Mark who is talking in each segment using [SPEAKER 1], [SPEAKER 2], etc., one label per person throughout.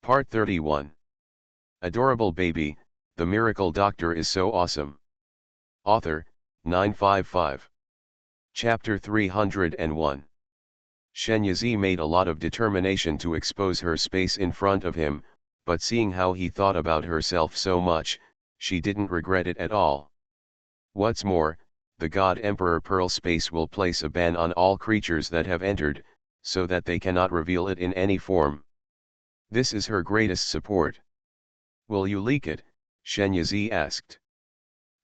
[SPEAKER 1] Part 31. Adorable baby, the miracle doctor is so awesome. Author, 955. Chapter 301. Shenyazi made a lot of determination to expose her space in front of him, but seeing how he thought about herself so much, she didn't regret it at all. What's more, the God Emperor Pearl Space will place a ban on all creatures that have entered, so that they cannot reveal it in any form. This is her greatest support. Will you leak it? Shenyazi asked.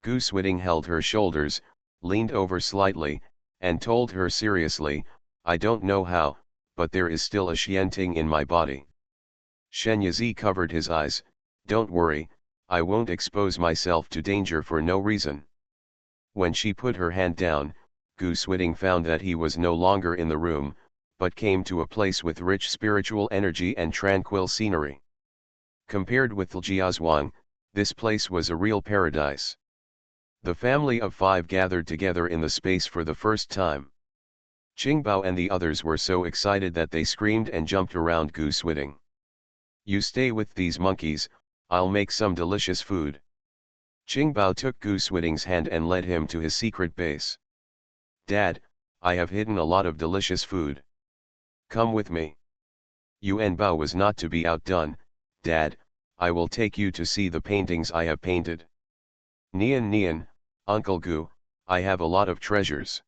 [SPEAKER 1] Goose Whitting held her shoulders, leaned over slightly, and told her seriously, I don't know how, but there is still a Xianting in my body. Shenyazi covered his eyes, don't worry, I won't expose myself to danger for no reason. When she put her hand down, Goose Whitting found that he was no longer in the room, but came to a place with rich spiritual energy and tranquil scenery. Compared with Ljiazhuang, this place was a real paradise. The family of 5 gathered together in the space for the first time. Qingbao and the others were so excited that they screamed and jumped around Goose Whitting. You stay with these monkeys, I'll make some delicious food. Qingbao took Goose Whitting's hand and led him to his secret base. Dad, I have hidden a lot of delicious food. Come with me. Yuan Bao was not to be outdone. Dad, I will take you to see the paintings I have painted. Nian, Uncle Gu, I have a lot of treasures.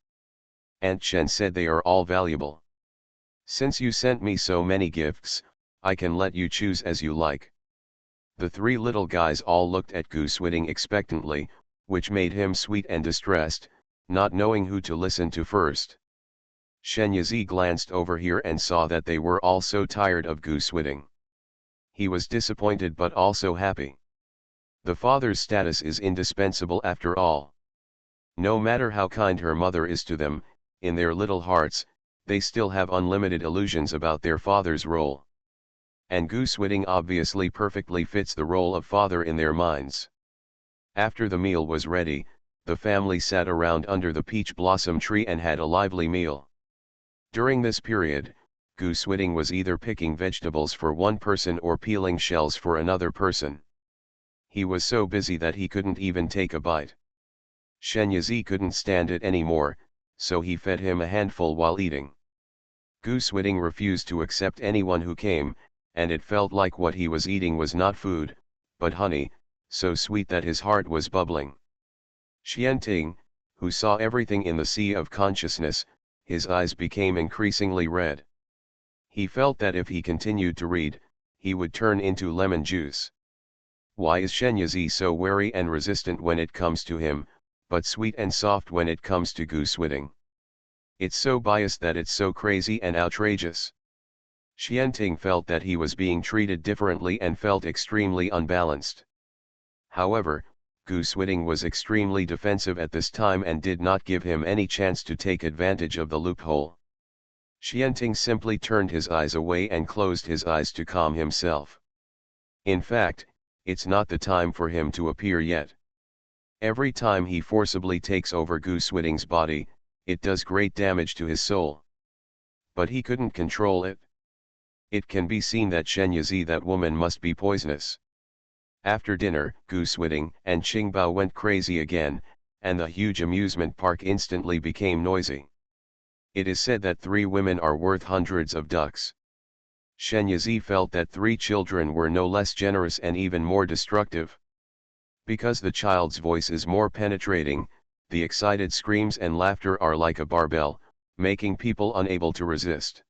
[SPEAKER 1] Aunt Chen said they are all valuable. Since you sent me so many gifts, I can let you choose as you like. The 3 little guys all looked at Goose Whitting expectantly, which made him sweet and distressed, not knowing who to listen to first. Shenyazi glanced over here and saw that they were all so tired of Goose Whitting. He was disappointed but also happy. The father's status is indispensable after all. No matter how kind her mother is to them, in their little hearts, they still have unlimited illusions about their father's role. And Goose Whitting obviously perfectly fits the role of father in their minds. After the meal was ready, the family sat around under the peach blossom tree and had a lively meal. During this period, Goose Whitting was either picking vegetables for one person or peeling shells for another person. He was so busy that he couldn't even take a bite. Shenyazi couldn't stand it anymore, so he fed him a handful while eating. Goose Whitting refused to accept anyone who came, and it felt like what he was eating was not food, but honey, so sweet that his heart was bubbling. Xianting, who saw everything in the sea of consciousness, his eyes became increasingly red. He felt that if he continued to read, he would turn into lemon juice. Why is Shenyazi so wary and resistant when it comes to him, but sweet and soft when it comes to Goose Whitting? It's so biased that it's so crazy and outrageous. Xianting felt that he was being treated differently and felt extremely unbalanced. However, Goose Whitting was extremely defensive at this time and did not give him any chance to take advantage of the loophole. Xianting simply turned his eyes away and closed his eyes to calm himself. In fact, it's not the time for him to appear yet. Every time he forcibly takes over Goose Whitting's body, it does great damage to his soul. But he couldn't control it. It can be seen that Shenyazi, that woman, must be poisonous. After dinner, Goose Whitting and Qingbao went crazy again, and the huge amusement park instantly became noisy. It is said that 3 women are worth hundreds of ducks. Shenyazi felt that 3 children were no less generous and even more destructive. Because the child's voice is more penetrating, the excited screams and laughter are like a barbell, making people unable to resist.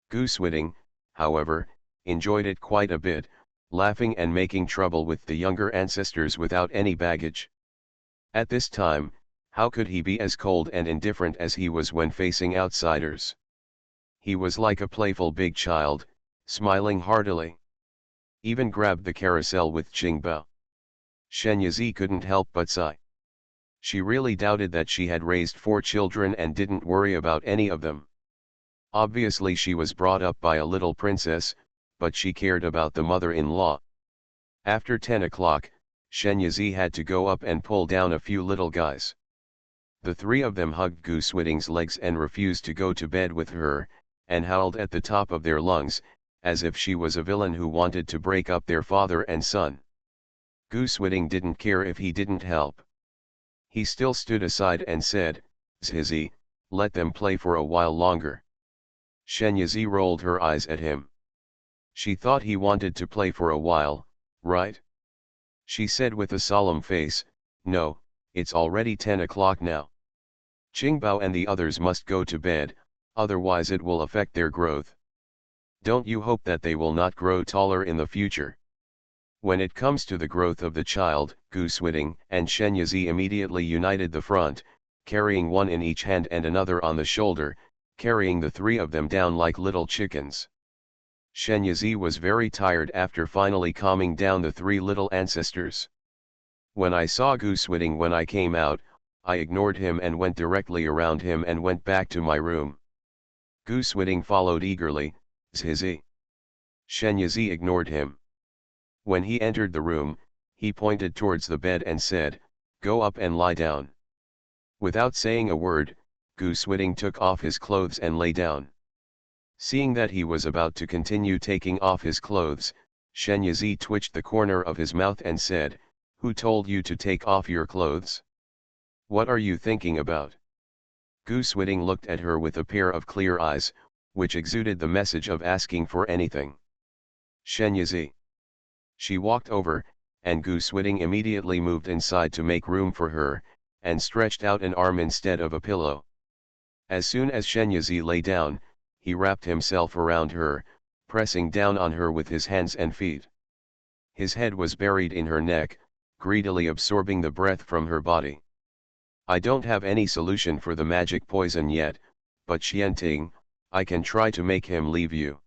[SPEAKER 1] Goose Whitting, however, enjoyed it quite a bit, laughing and making trouble with the younger ancestors without any baggage. At this time, how could he be as cold and indifferent as he was when facing outsiders? He was like a playful big child, smiling heartily. Even grabbed the carousel with Qingbao. Shenyazi couldn't help but sigh. She really doubted that she had raised 4 children and didn't worry about any of them. Obviously she was brought up by a little princess, but she cared about the mother-in-law. After 10 o'clock, Shenyazi had to go up and pull down a few little guys. The 3 of them hugged Goose Whitting's legs and refused to go to bed with her, and howled at the top of their lungs, as if she was a villain who wanted to break up their father and son. Goosewitting didn't care if he didn't help. He still stood aside and said, "Zhizi, let them play for a while longer." Shenyazi rolled her eyes at him. She thought he wanted to play for a while, right? She said with a solemn face, "No, it's already 10 o'clock now. Qingbao and the others must go to bed, otherwise it will affect their growth. Don't you hope that they will not grow taller in the future?" When it comes to the growth of the child, Goosewitting and Shenyazi immediately united the front, carrying one in each hand and another on the shoulder, carrying the three of them down like little chickens. Shenyazi was very tired after finally calming down the three little ancestors. When I saw Goosewitting when I came out, I ignored him and went directly around him and went back to my room. Goosewitting followed eagerly, "Zhizi." Shenyazi ignored him. When he entered the room, he pointed towards the bed and said, "Go up and lie down." Without saying a word, Goosewitting took off his clothes and lay down. Seeing that he was about to continue taking off his clothes, Shenyazi twitched the corner of his mouth and said, "Who told you to take off your clothes? What are you thinking about?" Goosewitting looked at her with a pair of clear eyes, which exuded the message of asking for anything. "Shenyazi." She walked over, and Goosewitting immediately moved inside to make room for her, and stretched out an arm instead of a pillow. As soon as Shenyazi lay down, he wrapped himself around her, pressing down on her with his hands and feet. His head was buried in her neck, greedily absorbing the breath from her body. "I don't have any solution for the magic poison yet, but Xianting, I can try to make him leave you."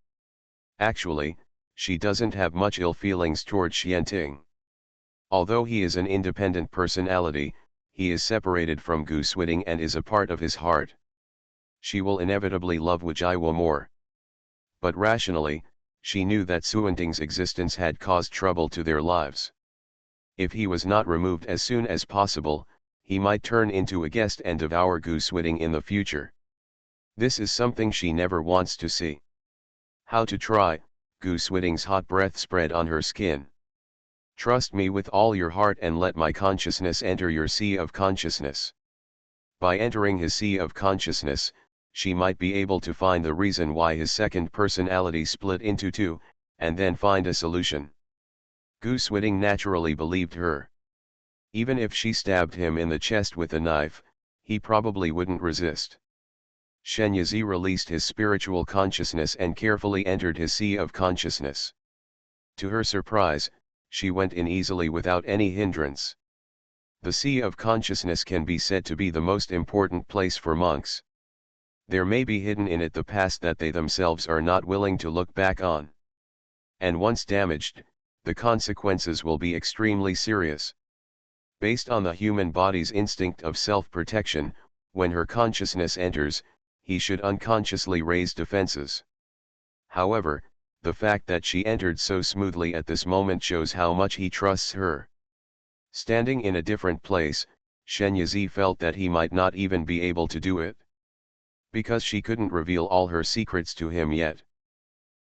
[SPEAKER 1] Actually, she doesn't have much ill feelings toward Xianting. Although he is an independent personality, he is separated from Goosewitting and is a part of his heart. She will inevitably love Wujiwo more. But rationally, she knew that Suanting's existence had caused trouble to their lives. If he was not removed as soon as possible, he might turn into a guest and devour Goosewitting in the future. This is something she never wants to see. How to try? Goosewitting's hot breath spread on her skin. "Trust me with all your heart and let my consciousness enter your sea of consciousness." By entering his sea of consciousness, she might be able to find the reason why his second personality split into two, and then find a solution. Goosewitting naturally believed her. Even if she stabbed him in the chest with a knife, he probably wouldn't resist. Shenyazi released his spiritual consciousness and carefully entered his sea of consciousness. To her surprise, she went in easily without any hindrance. The sea of consciousness can be said to be the most important place for monks. There may be hidden in it the past that they themselves are not willing to look back on. And once damaged, the consequences will be extremely serious. Based on the human body's instinct of self-protection, when her consciousness enters, he should unconsciously raise defenses. However, the fact that she entered so smoothly at this moment shows how much he trusts her. Standing in a different place, Shenyazi felt that he might not even be able to do it. Because she couldn't reveal all her secrets to him yet.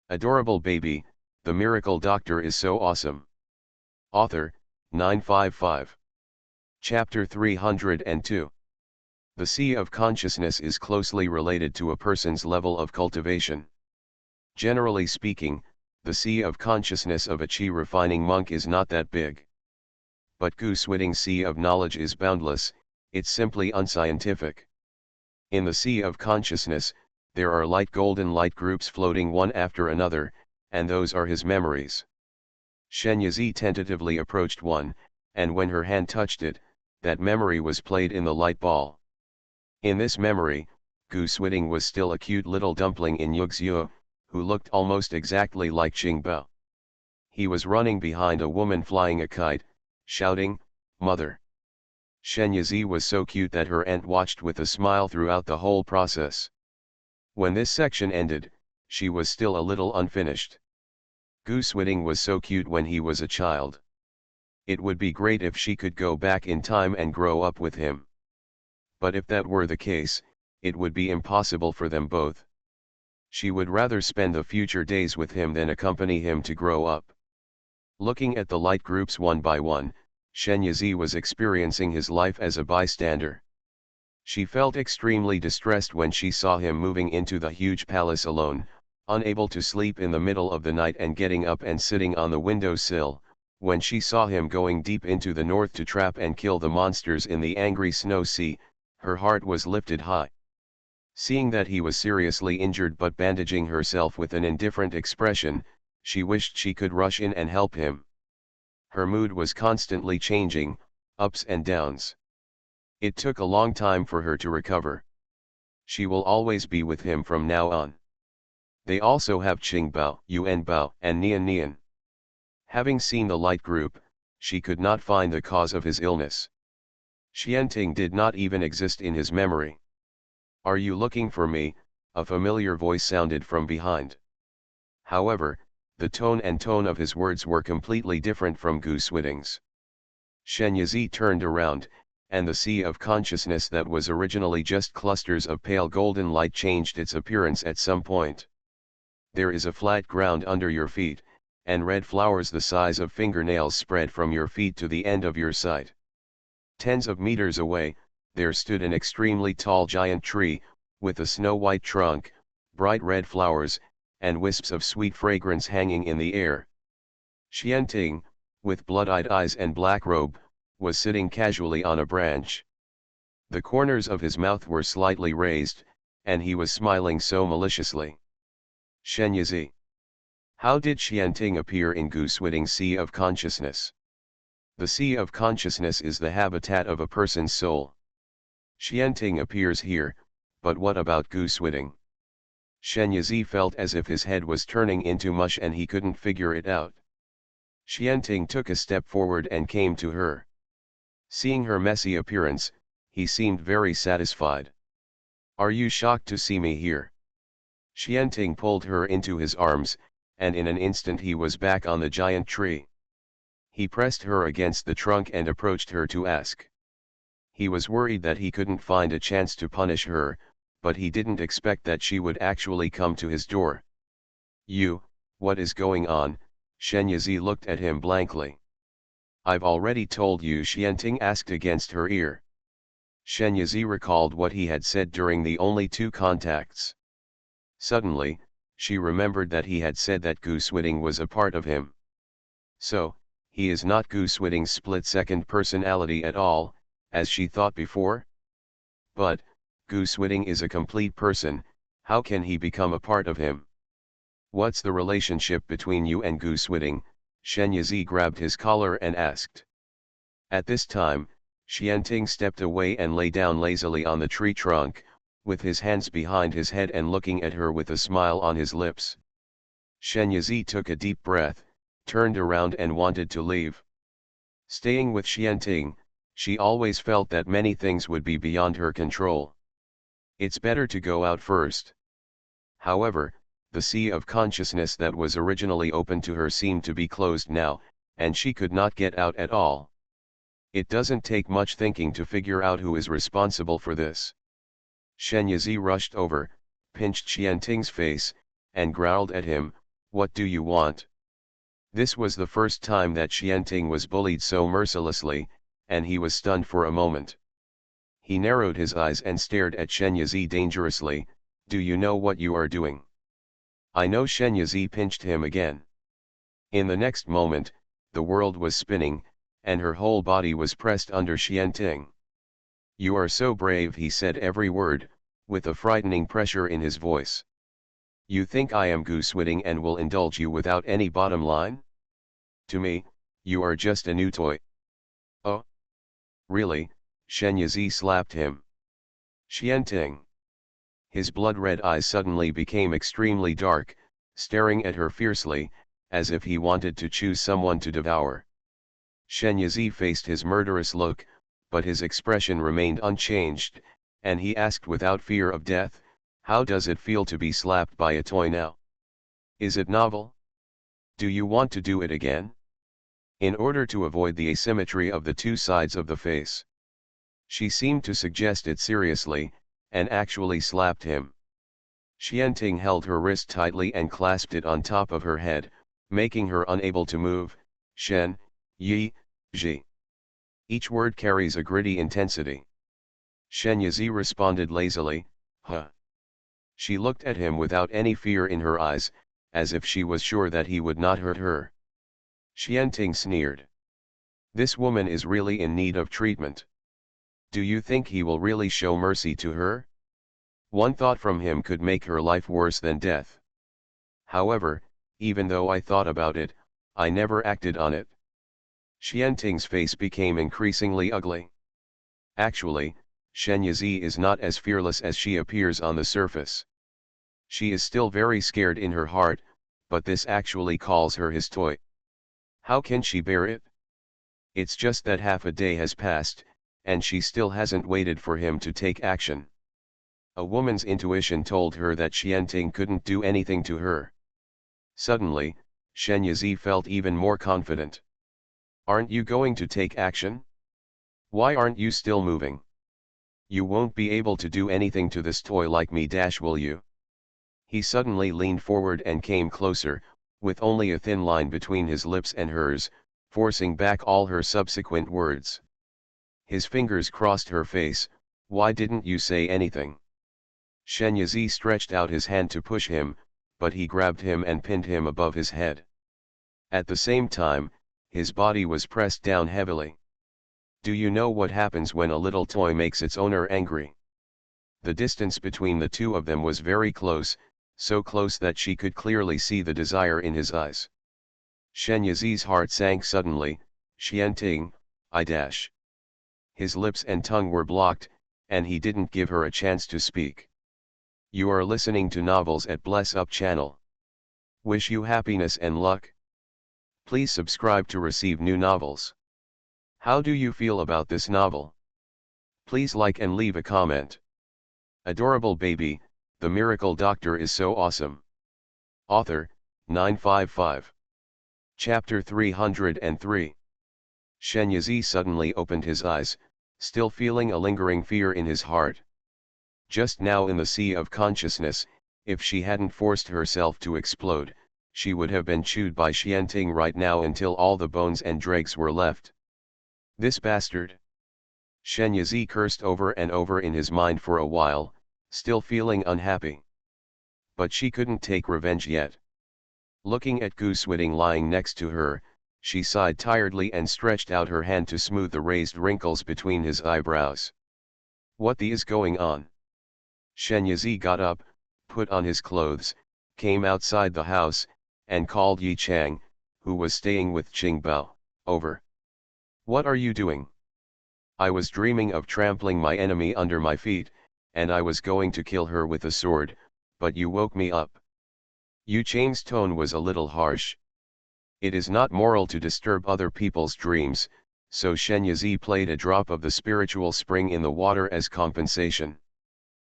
[SPEAKER 1] Adorable baby, the miracle doctor is so awesome. Author, 955. Chapter 302. The sea of consciousness is closely related to a person's level of cultivation. Generally speaking, the sea of consciousness of a chi-refining monk is not that big. But Goosewitting's sea of knowledge is boundless, it's simply unscientific. In the sea of consciousness, there are light golden light groups floating one after another, and those are his memories. Shenyazi tentatively approached one, and when her hand touched it, that memory was played in the light ball. In this memory, Goosewitting was still a cute little dumpling in Yuxue, who looked almost exactly like Qingbao. He was running behind a woman flying a kite, shouting, "Mother." Shenyazi was so cute that her aunt watched with a smile throughout the whole process. When this section ended, she was still a little unfinished. Goosewitting was so cute when he was a child. It would be great if she could go back in time and grow up with him. But if that were the case, it would be impossible for them both. She would rather spend the future days with him than accompany him to grow up. Looking at the light groups one by one, Shenyazi was experiencing his life as a bystander. She felt extremely distressed when she saw him moving into the huge palace alone, unable to sleep in the middle of the night and getting up and sitting on the windowsill, when she saw him going deep into the north to trap and kill the monsters in the angry snow sea. Her heart was lifted high. Seeing that he was seriously injured but bandaging herself with an indifferent expression, she wished she could rush in and help him. Her mood was constantly changing, ups and downs. It took a long time for her to recover. She will always be with him from now on. They also have Qingbao, Yuanbao, and Nian Nian. Having seen the light group, she could not find the cause of his illness. Xianting did not even exist in his memory. "Are you looking for me?" a familiar voice sounded from behind. However, the tone of his words were completely different from Gu Switting's. Shenyazi turned around, and the sea of consciousness that was originally just clusters of pale golden light changed its appearance at some point. "There is a flat ground under your feet, and red flowers the size of fingernails spread from your feet to the end of your sight." Tens of meters away, there stood an extremely tall giant tree, with a snow-white trunk, bright red flowers, and wisps of sweet fragrance hanging in the air. Xianting, with blood-eyed eyes and black robe, was sitting casually on a branch. The corners of his mouth were slightly raised, and he was smiling so maliciously. Shenyazi. How did Xianting appear in Gu Switting's Sea of Consciousness? The Sea of Consciousness is the habitat of a person's soul. Xianting appears here, but what about Gu Switting? Shenyazi felt as if his head was turning into mush and he couldn't figure it out. Xianting took a step forward and came to her. Seeing her messy appearance, he seemed very satisfied. "Are you shocked to see me here?" Xianting pulled her into his arms, and in an instant he was back on the giant tree. He pressed her against the trunk and approached her to ask. He was worried that he couldn't find a chance to punish her, but he didn't expect that she would actually come to his door. What is going on?" Shenyazi looked at him blankly. "I've already told you," Xianting asked against her ear. Shenyazi recalled what he had said during the only two contacts. Suddenly, she remembered that he had said that Gu Switting was a part of him. So, he is not Gu Switting's split-second personality at all, as she thought before? But, Gu Switting is a complete person, how can he become a part of him? "What's the relationship between you and Gu Switting?" Shenyazi grabbed his collar and asked. At this time, Xianting stepped away and lay down lazily on the tree trunk, with his hands behind his head and looking at her with a smile on his lips. Shenyazi took a deep breath, turned around and wanted to leave. Staying with Xianting, she always felt that many things would be beyond her control. It's better to go out first. However, the sea of consciousness that was originally open to her seemed to be closed now, and she could not get out at all. It doesn't take much thinking to figure out who is responsible for this. Shenyazi rushed over, pinched Xianting's face, and growled at him, "What do you want?" This was the first time that Xianting was bullied so mercilessly, and he was stunned for a moment. He narrowed his eyes and stared at Shenyazi dangerously. "Do you know what you are doing?" "I know." Shenyazi pinched him again. In the next moment, the world was spinning, and her whole body was pressed under Xianting. "You are so brave," he said every word, with a frightening pressure in his voice. "You think I am Gu Switting and will indulge you without any bottom line? To me, you are just a new toy." "Oh? Really?" Shenyazi slapped him. "Xianting." His blood-red eyes suddenly became extremely dark, staring at her fiercely, as if he wanted to choose someone to devour. Shenyazi faced his murderous look, but his expression remained unchanged, and he asked without fear of death, "How does it feel to be slapped by a toy now? Is it novel? Do you want to do it again?" In order to avoid the asymmetry of the two sides of the face. She seemed to suggest it seriously, and actually slapped him. Xianting held her wrist tightly and clasped it on top of her head, making her unable to move. Shen, Yi, Ji. Each word carries a gritty intensity. Shen Yizi responded lazily, huh. She looked at him without any fear in her eyes, as if she was sure that he would not hurt her. Xianting sneered. This woman is really in need of treatment. Do you think he will really show mercy to her? One thought from him could make her life worse than death. However, even though I thought about it, I never acted on it. Xianting's face became increasingly ugly. Actually, Shen Yizi is not as fearless as she appears on the surface. She is still very scared in her heart, but this actually calls her his toy. How can she bear it? It's just that half a day has passed, and she still hasn't waited for him to take action. A woman's intuition told her that Xianting couldn't do anything to her. Suddenly, Shen Yizi felt even more confident. Aren't you going to take action? Why aren't you still moving? You won't be able to do anything to this toy like me, will you? He suddenly leaned forward and came closer, with only a thin line between his lips and hers, forcing back all her subsequent words. His fingers crossed her face. Why didn't you say anything? Shen Yizi stretched out his hand to push him, but he grabbed him and pinned him above his head. At the same time, his body was pressed down heavily. Do you know what happens when a little toy makes its owner angry? The distance between the two of them was very close, so close that she could clearly see the desire in his eyes. Shen Yizi's heart sank suddenly. Xianting, I dash. His lips and tongue were blocked, and he didn't give her a chance to speak. You are listening to Novels at Bless Up channel. Wish you happiness and luck. Please subscribe to receive new novels. How do you feel about this novel? Please like and leave a comment. Adorable baby, the miracle doctor is so awesome. Author, 955. Chapter 303. Shen Yizi suddenly opened his eyes, still feeling a lingering fear in his heart. Just now in the sea of consciousness, if she hadn't forced herself to explode, she would have been chewed by Xianting right now until all the bones and dregs were left. This bastard! Shen Yizi cursed over and over in his mind for a while, still feeling unhappy. But she couldn't take revenge yet. Looking at Gu Swiding lying next to her, she sighed tiredly and stretched out her hand to smooth the raised wrinkles between his eyebrows. What the is going on? Shen Yizi got up, put on his clothes, came outside the house, and called Yi Chang, who was staying with Qingbao, over. What are you doing? I was dreaming of trampling my enemy under my feet, and I was going to kill her with a sword, but you woke me up. Yu Chang's tone was a little harsh. It is not moral to disturb other people's dreams, so Shen Yizi played a drop of the spiritual spring in the water as compensation.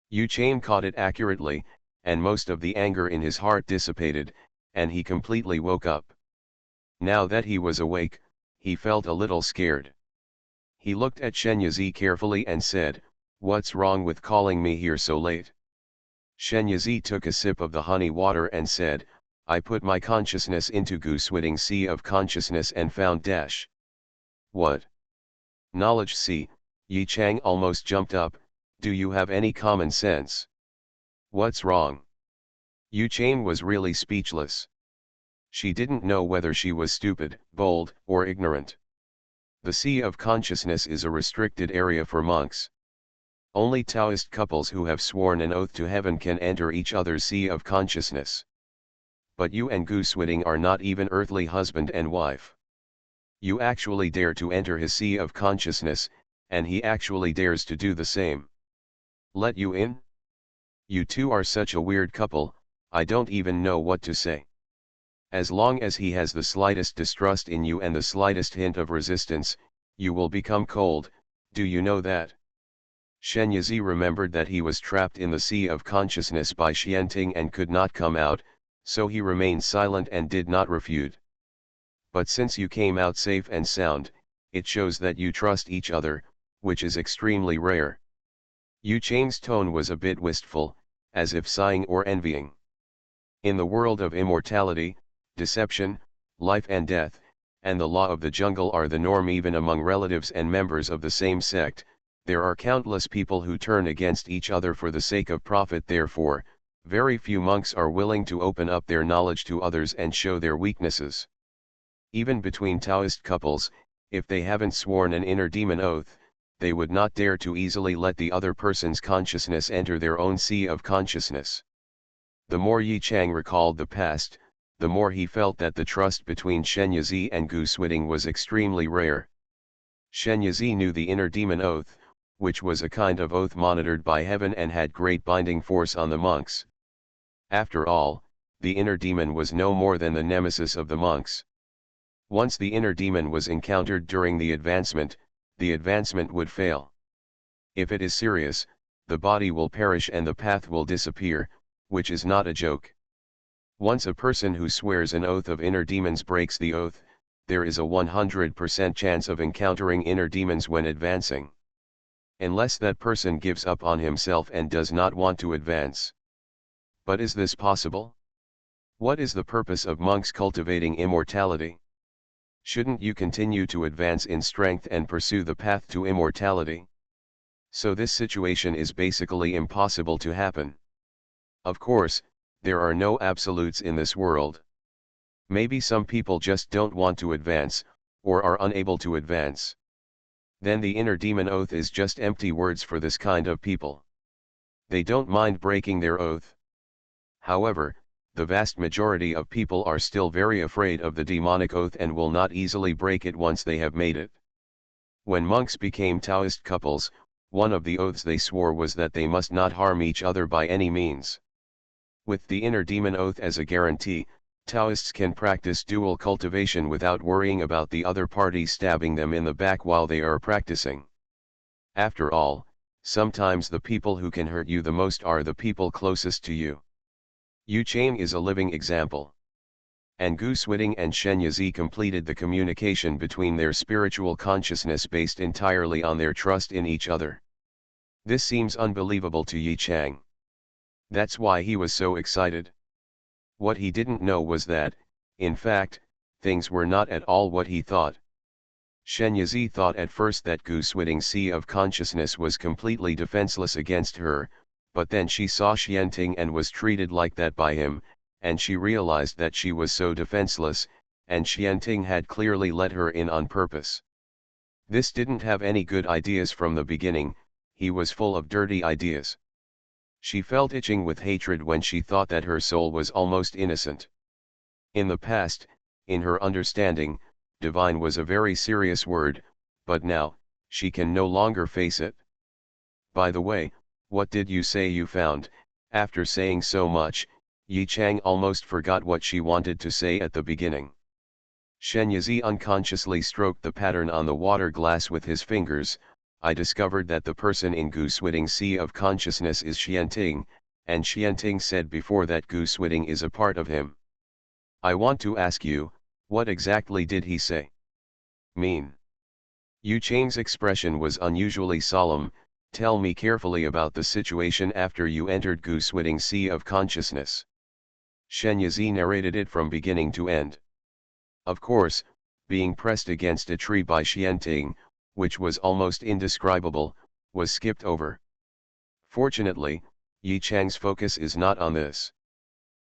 [SPEAKER 1] Yu Chang caught it accurately, and most of the anger in his heart dissipated, and he completely woke up. Now that he was awake, he felt a little scared. He looked at Shen Yizi carefully and said, "What's wrong with calling me here so late?" Shen Yizi took a sip of the honey water and said, "I put my consciousness into Gu Swiding Sea of Consciousness and found dash." What? Knowledge Sea? Yi Chang almost jumped up. Do you have any common sense? What's wrong? Yu Chang was really speechless. She didn't know whether she was stupid, bold, or ignorant. The Sea of Consciousness is a restricted area for monks. Only Taoist couples who have sworn an oath to heaven can enter each other's Sea of Consciousness. But you and Gu Swiding are not even earthly husband and wife. You actually dare to enter his Sea of Consciousness, and he actually dares to do the same. Let you in? You two are such a weird couple, I don't even know what to say. As long as he has the slightest distrust in you and the slightest hint of resistance, you will become cold, do you know that? Shen Yizi remembered that he was trapped in the Sea of Consciousness by Xianting and could not come out, so he remained silent and did not refute. But since you came out safe and sound, it shows that you trust each other, which is extremely rare. Yu Chang's tone was a bit wistful, as if sighing or envying. In the world of immortality, deception, life and death, and the law of the jungle are the norm even among relatives and members of the same sect, there are countless people who turn against each other for the sake of profit. Therefore, very few monks are willing to open up their knowledge to others and show their weaknesses. Even between Taoist couples, if they haven't sworn an inner demon oath, they would not dare to easily let the other person's consciousness enter their own sea of consciousness. The more Yi Chang recalled the past, the more he felt that the trust between Shen Yizi and Gu Swiding was extremely rare. Shen Yizi knew the inner demon oath, which was a kind of oath monitored by heaven and had great binding force on the monks. After all, the inner demon was no more than the nemesis of the monks. Once the inner demon was encountered during the advancement would fail. If it is serious, the body will perish and the path will disappear, which is not a joke. Once a person who swears an oath of inner demons breaks the oath, there is a 100% chance of encountering inner demons when advancing. Unless that person gives up on himself and does not want to advance. But is this possible? What is the purpose of monks cultivating immortality? Shouldn't you continue to advance in strength and pursue the path to immortality? So this situation is basically impossible to happen. Of course, there are no absolutes in this world. Maybe some people just don't want to advance, or are unable to advance. Then the inner demon oath is just empty words for this kind of people. They don't mind breaking their oath. However, the vast majority of people are still very afraid of the demonic oath and will not easily break it once they have made it. When monks became Taoist couples, one of the oaths they swore was that they must not harm each other by any means. With the inner demon oath as a guarantee, Taoists can practice dual cultivation without worrying about the other party stabbing them in the back while they are practicing. After all, sometimes the people who can hurt you the most are the people closest to you. Yu Chang is a living example. And Gu Swiding and Shen Yizi completed the communication between their spiritual consciousness based entirely on their trust in each other. This seems unbelievable to Yi Chang. That's why he was so excited. What he didn't know was that, in fact, things were not at all what he thought. Shen Yizi thought at first that Gu Swiding's sea of consciousness was completely defenseless against her, but then she saw Xianting and was treated like that by him, and she realized that she was so defenseless, and Xianting had clearly let her in on purpose. This didn't have any good ideas from the beginning, he was full of dirty ideas. She felt itching with hatred when she thought that her soul was almost innocent. In the past, in her understanding, divine was a very serious word, but now, she can no longer face it. By the way, what did you say you found? After saying so much, Yi Chang almost forgot what she wanted to say at the beginning. Shen Yizi unconsciously stroked the pattern on the water glass with his fingers. I discovered that the person in Gu Swiding's sea of consciousness is Xianting, and Xianting said before that Gu Swiding is a part of him. I want to ask you, what exactly did he say? Mean? Yu Chang's expression was unusually solemn. Tell me carefully about the situation after you entered Gu Swiding's sea of consciousness. Shen Yizi narrated it from beginning to end. Of course, being pressed against a tree by Xianting, which was almost indescribable, was skipped over. Fortunately, Yi Chang's focus is not on this.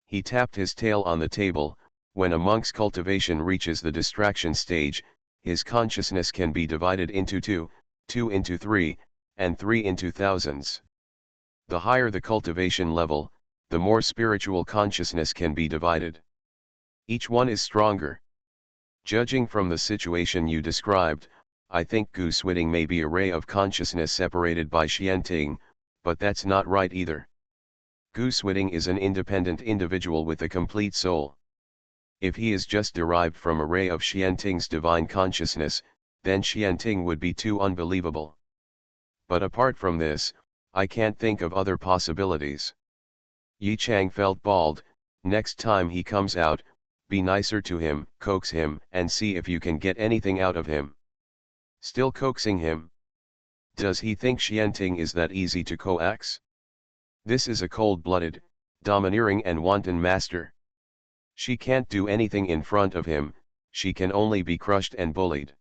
[SPEAKER 1] He tapped his tail on the table. When a monk's cultivation reaches the distraction stage, his consciousness can be divided into two, 2 into 3, and 3 into thousands. The higher the cultivation level, the more spiritual consciousness can be divided. Each one is stronger. Judging from the situation you described, I think Gu Swiding may be a ray of consciousness separated by Xianting, but that's not right either. Gu Swiding is an independent individual with a complete soul. If he is just derived from a ray of Xianting's divine consciousness, then Xianting would be too unbelievable. But apart from this, I can't think of other possibilities. Yi Chang felt bald. Next time he comes out, be nicer to him, coax him, and see if you can get anything out of him. Still coaxing him? Does he think Xianting is that easy to coax? This is a cold-blooded, domineering and wanton master. She can't do anything in front of him, she can only be crushed and bullied.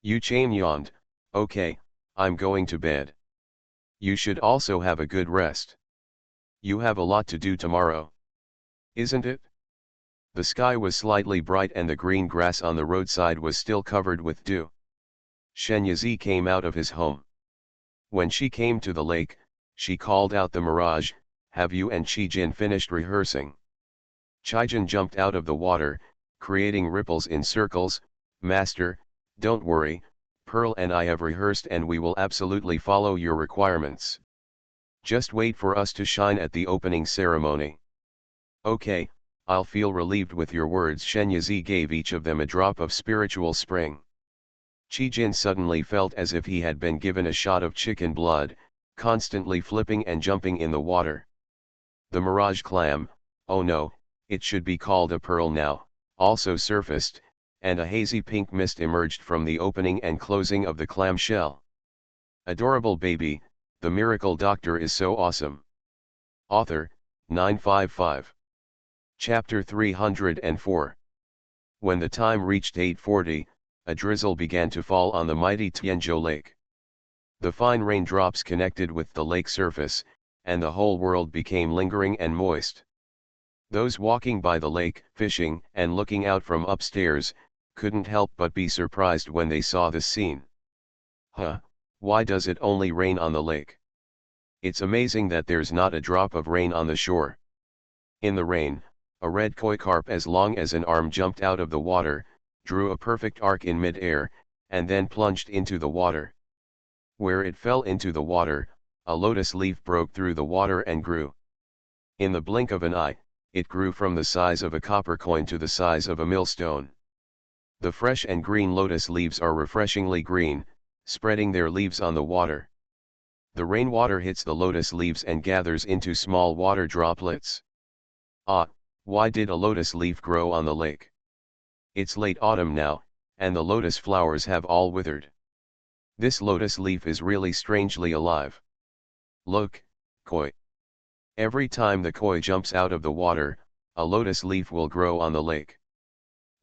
[SPEAKER 1] Yu Chaim yawned, okay, I'm going to bed. You should also have a good rest. You have a lot to do tomorrow. Isn't it? The sky was slightly bright and the green grass on the roadside was still covered with dew. Shenyazi came out of his home. When she came to the lake, she called out the mirage, have you and Chijin finished rehearsing? Chijin jumped out of the water, creating ripples in circles, Master, don't worry, Pearl and I have rehearsed and we will absolutely follow your requirements. Just wait for us to shine at the opening ceremony. Okay, I'll feel relieved with your words. Shenyazi gave each of them a drop of spiritual spring. Chijin suddenly felt as if he had been given a shot of chicken blood, constantly flipping and jumping in the water. The mirage clam, oh no, it should be called a pearl now, also surfaced, and a hazy pink mist emerged from the opening and closing of the clam shell. Adorable baby, the miracle doctor is so awesome. Author, 955. Chapter 304. When the time reached 8:40, a drizzle began to fall on the mighty Tianzhou Lake. The fine raindrops connected with the lake surface, and the whole world became lingering and moist. Those walking by the lake, fishing and looking out from upstairs, couldn't help but be surprised when they saw this scene. Huh, why does it only rain on the lake? It's amazing that there's not a drop of rain on the shore. In the rain, a red koi carp as long as an arm jumped out of the water, drew a perfect arc in mid-air, and then plunged into the water. Where it fell into the water, a lotus leaf broke through the water and grew. In the blink of an eye, it grew from the size of a copper coin to the size of a millstone. The fresh and green lotus leaves are refreshingly green, spreading their leaves on the water. The rainwater hits the lotus leaves and gathers into small water droplets. Ah, why did a lotus leaf grow on the lake? It's late autumn now, and the lotus flowers have all withered. This lotus leaf is really strangely alive. Look, koi. Every time the koi jumps out of the water, a lotus leaf will grow on the lake.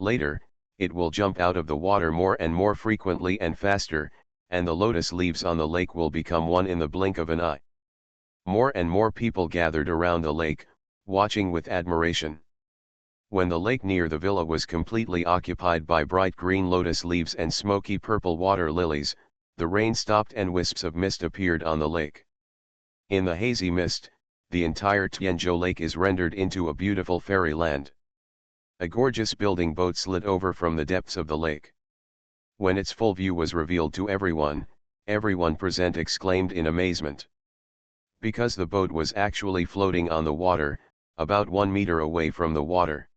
[SPEAKER 1] Later, it will jump out of the water more and more frequently and faster, and the lotus leaves on the lake will become one in the blink of an eye. More and more people gathered around the lake, watching with admiration. When the lake near the villa was completely occupied by bright green lotus leaves and smoky purple water lilies, the rain stopped and wisps of mist appeared on the lake. In the hazy mist, the entire Tianzhou Lake is rendered into a beautiful fairyland. A gorgeous building boat slid over from the depths of the lake. When its full view was revealed to everyone present exclaimed in amazement. Because the boat was actually floating on the water, about 1 meter away from the water.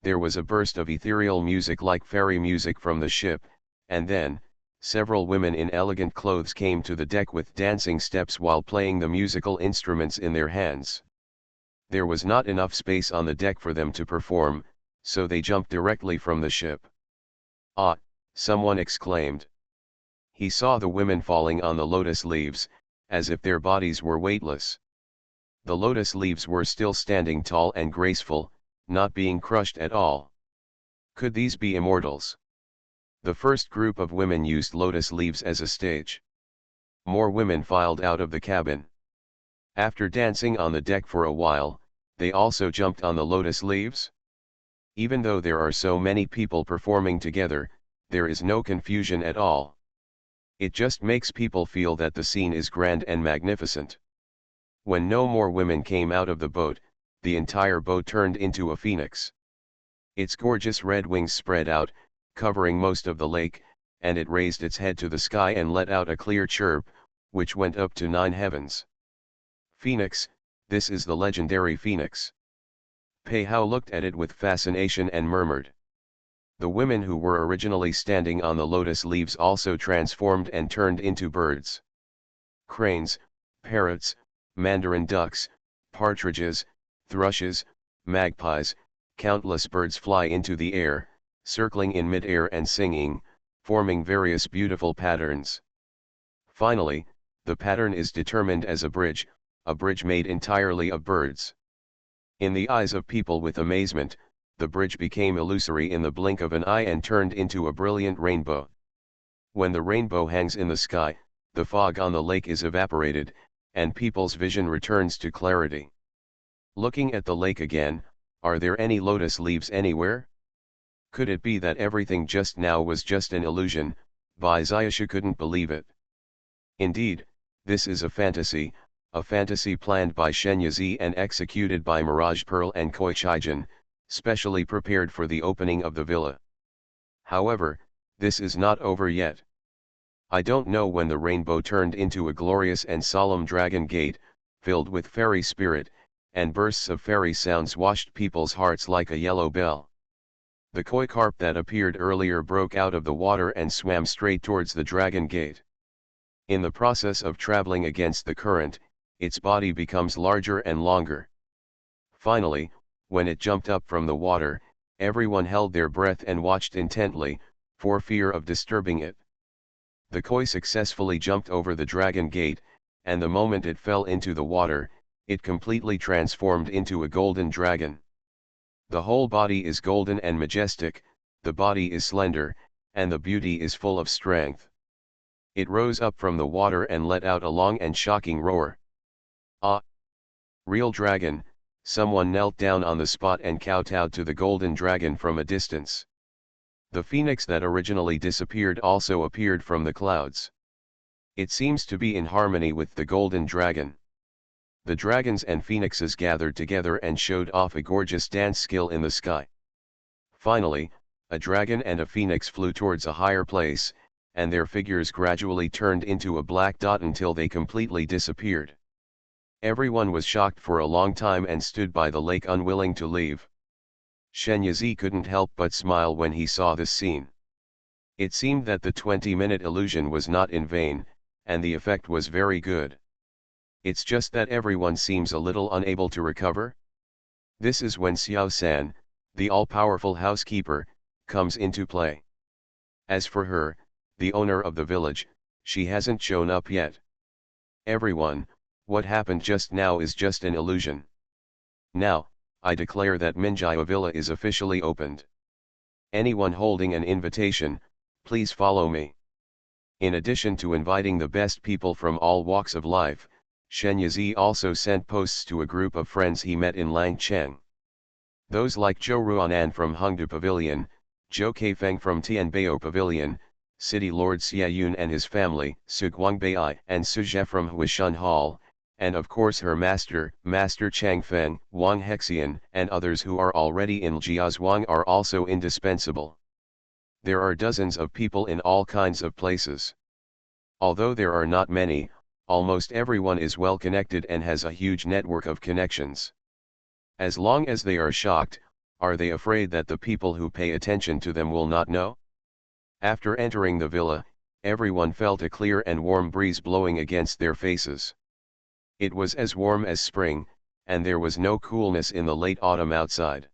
[SPEAKER 1] There was a burst of ethereal music like fairy music from the ship, and then, several women in elegant clothes came to the deck with dancing steps while playing the musical instruments in their hands. There was not enough space on the deck for them to perform, so they jumped directly from the ship. Ah, someone exclaimed. He saw the women falling on the lotus leaves, as if their bodies were weightless. The lotus leaves were still standing tall and graceful, not being crushed at all. Could these be immortals? The first group of women used lotus leaves as a stage. More women filed out of the cabin. After dancing on the deck for a while, they also jumped on the lotus leaves. Even though there are so many people performing together, there is no confusion at all. It just makes people feel that the scene is grand and magnificent. When no more women came out of the boat, the entire boat turned into a phoenix. Its gorgeous red wings spread out, covering most of the lake, and it raised its head to the sky and let out a clear chirp, which went up to 9 heavens. Phoenix, this is the legendary phoenix. Pei Hao looked at it with fascination and murmured. The women who were originally standing on the lotus leaves also transformed and turned into birds. Cranes, parrots, mandarin ducks, partridges, thrushes, magpies, countless birds fly into the air, circling in mid-air and singing, forming various beautiful patterns. Finally, the pattern is determined as a bridge, a bridge made entirely of birds. In the eyes of people with amazement, the bridge became illusory in the blink of an eye and turned into a brilliant rainbow. When the rainbow hangs in the sky, the fog on the lake is evaporated, and people's vision returns to clarity. Looking at the lake again, are there any lotus leaves anywhere? Could it be that everything just now was just an illusion? Vaishya couldn't believe it. Indeed, this is a fantasy planned by Shenyazi and executed by Mirage Pearl and Koi Chijan, specially prepared for the opening of the villa. However, this is not over yet. I don't know when the rainbow turned into a glorious and solemn dragon gate, filled with fairy spirit, and bursts of fairy sounds washed people's hearts like a yellow bell. The koi carp that appeared earlier broke out of the water and swam straight towards the dragon gate. In the process of traveling against the current, its body becomes larger and longer. Finally, when it jumped up from the water, everyone held their breath and watched intently, for fear of disturbing it. The koi successfully jumped over the dragon gate, and the moment it fell into the water, it completely transformed into a golden dragon. The whole body is golden and majestic, the body is slender, and the beauty is full of strength. It rose up from the water and let out a long and shocking roar. Ah! Real dragon! Someone knelt down on the spot and kowtowed to the golden dragon from a distance. The phoenix that originally disappeared also appeared from the clouds. It seems to be in harmony with the golden dragon. The dragons and phoenixes gathered together and showed off a gorgeous dance skill in the sky. Finally, a dragon and a phoenix flew towards a higher place, and their figures gradually turned into a black dot until they completely disappeared. Everyone was shocked for a long time and stood by the lake unwilling to leave. Shenyazi couldn't help but smile when he saw this scene. It seemed that the 20-minute illusion was not in vain, and the effect was very good. It's just that everyone seems a little unable to recover. This is when Xiao-san, the all-powerful housekeeper, comes into play. As for her, the owner of the village, she hasn't shown up yet. Everyone, what happened just now is just an illusion. Now, I declare that Minjaya Villa is officially opened. Anyone holding an invitation, please follow me. In addition to inviting the best people from all walks of life, Shenyazi also sent posts to a group of friends he met in Langcheng. Those like Zhou Ruanan from Hongdu Pavilion, Zhou Keifeng from Tianbao Pavilion, City Lord Xiayun and his family, Su Guangbei and Su Zhe from Huishun Hall, and of course her master, Master Changfeng, Wang Hexian, and others who are already in Jiazhuang are also indispensable. There are dozens of people in all kinds of places. Although there are not many, almost everyone is well connected and has a huge network of connections. As long as they are shocked, are they afraid that the people who pay attention to them will not know? After entering the villa, everyone felt a clear and warm breeze blowing against their faces. It was as warm as spring, and there was no coolness in the late autumn outside.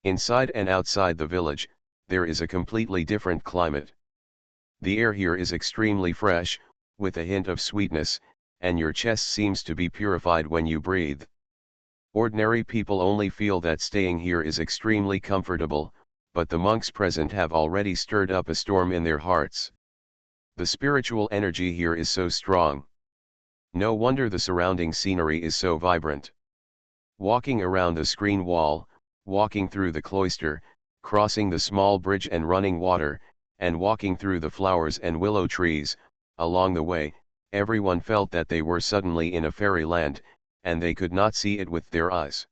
[SPEAKER 1] Inside and outside the village, there is a completely different climate. The air here is extremely fresh, with a hint of sweetness, and your chest seems to be purified when you breathe. Ordinary people only feel that staying here is extremely comfortable, but the monks present have already stirred up a storm in their hearts. The spiritual energy here is so strong. No wonder the surrounding scenery is so vibrant. Walking around the screen wall, walking through the cloister, crossing the small bridge and running water, and walking through the flowers and willow trees, along the way, everyone felt that they were suddenly in a fairyland, and they could not see it with their eyes.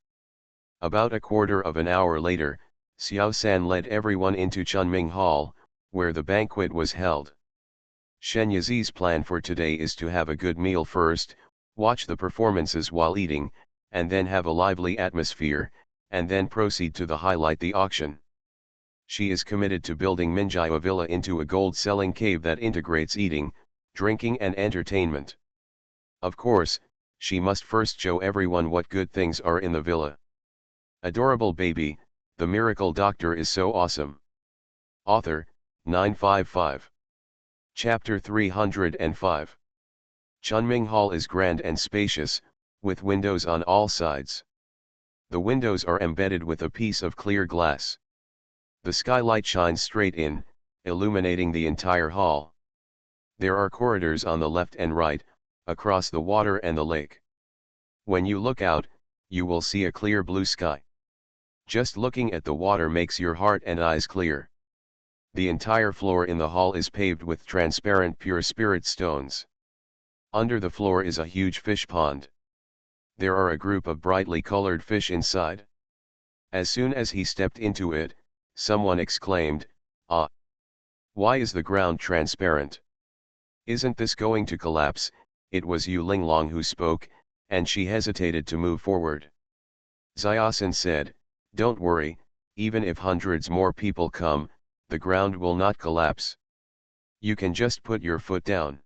[SPEAKER 1] About a quarter of an hour later, Xiao-san led everyone into Chunming Hall, where the banquet was held. Shenyazi's plan for today is to have a good meal first, watch the performances while eating, and then have a lively atmosphere, and then proceed to the auction. She is committed to building Minjaya Villa into a gold-selling cave that integrates eating, drinking and entertainment. Of course, she must first show everyone what good things are in the villa. Adorable baby, the miracle doctor is so awesome. Author, 955. Chapter 305. Chunming Hall is grand and spacious, with windows on all sides. The windows are embedded with a piece of clear glass. The skylight shines straight in, illuminating the entire hall. There are corridors on the left and right, across the water and the lake. When you look out, you will see a clear blue sky. Just looking at the water makes your heart and eyes clear. The entire floor in the hall is paved with transparent pure spirit stones. Under the floor is a huge fish pond. There are a group of brightly colored fish inside. As soon as he stepped into it, someone exclaimed, "Ah! Why is the ground transparent? Isn't this going to collapse?" It was Yu Linglong who spoke, and she hesitated to move forward. Xiaosan said, "Don't worry, even if hundreds more people come, the ground will not collapse. You can just put your foot down."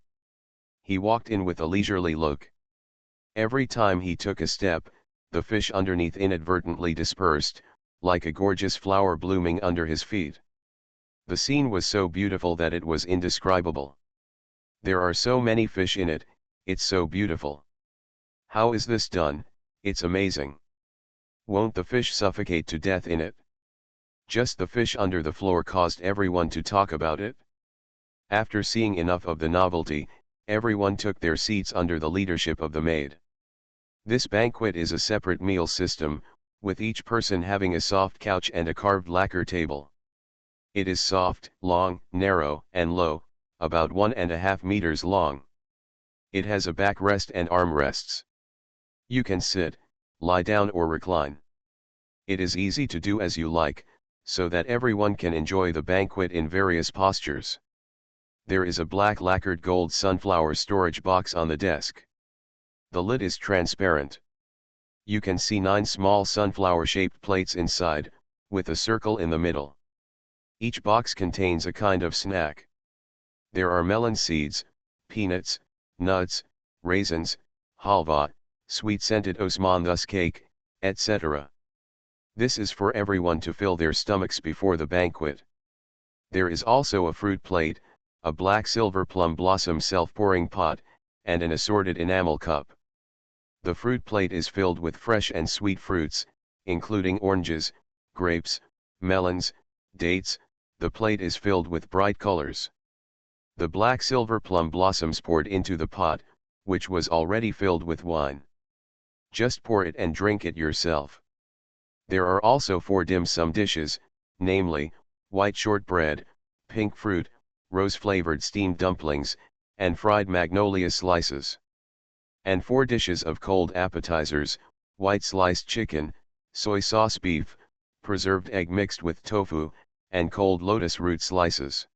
[SPEAKER 1] He walked in with a leisurely look. Every time he took a step, the fish underneath inadvertently dispersed, like a gorgeous flower blooming under his feet. The scene was so beautiful that it was indescribable. There are so many fish in it, it's so beautiful. How is this done? It's amazing. Won't the fish suffocate to death in it? Just the fish under the floor caused everyone to talk about it. After seeing enough of the novelty, everyone took their seats under the leadership of the maid. This banquet is a separate meal system, with each person having a soft couch and a carved lacquer table. It is soft, long, narrow, and low, about 1.5 meters long. It has a backrest and armrests. You can sit, lie down or recline. It is easy to do as you like, so that everyone can enjoy the banquet in various postures. There is a black lacquered gold sunflower storage box on the desk. The lid is transparent. You can see 9 small sunflower-shaped plates inside, with a circle in the middle. Each box contains a kind of snack. There are melon seeds, peanuts, nuts, raisins, halva, sweet-scented osmanthus cake, etc. This is for everyone to fill their stomachs before the banquet. There is also a fruit plate, a black silver plum blossom self-pouring pot, and an assorted enamel cup. The fruit plate is filled with fresh and sweet fruits, including oranges, grapes, melons, dates. The plate is filled with bright colors. The black silver plum blossoms poured into the pot, which was already filled with wine. Just pour it and drink it yourself. There are also 4 dim sum dishes, namely, white shortbread, pink fruit, rose-flavored steamed dumplings, and fried magnolia slices. And 4 dishes of cold appetizers, white sliced chicken, soy sauce beef, preserved egg mixed with tofu, and cold lotus root slices.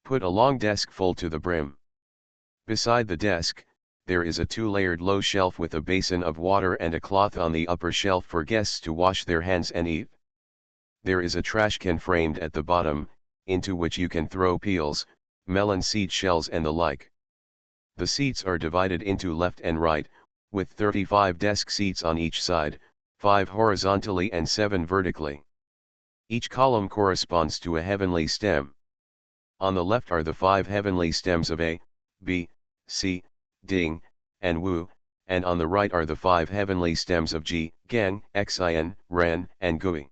[SPEAKER 1] Put a long desk full to the brim. Beside the desk, there is a 2-layered low shelf with a basin of water and a cloth on the upper shelf for guests to wash their hands and eat. There is a trash can framed at the bottom, into which you can throw peels, melon seed shells and the like. The seats are divided into left and right, with 35 desk seats on each side, 5 horizontally and 7 vertically. Each column corresponds to a heavenly stem. On the left are the 5 heavenly stems of A, B, C, Ding, and Wu, and on the right are the 5 heavenly stems of Ji, Gen, Xin, Ren, and Gui.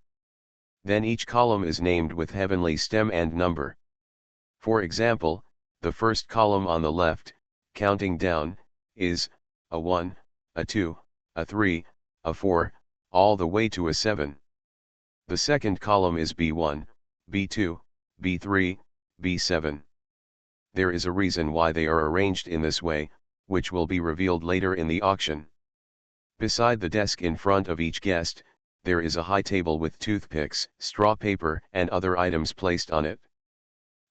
[SPEAKER 1] Then each column is named with heavenly stem and number. For example, the first column on the left, counting down, is a 1, a 2, a 3, a 4, all the way to a 7. The second column is B1, B2, B3, B7. There is a reason why they are arranged in this way, which will be revealed later in the auction. Beside the desk in front of each guest, there is a high table with toothpicks, straw paper, and other items placed on it.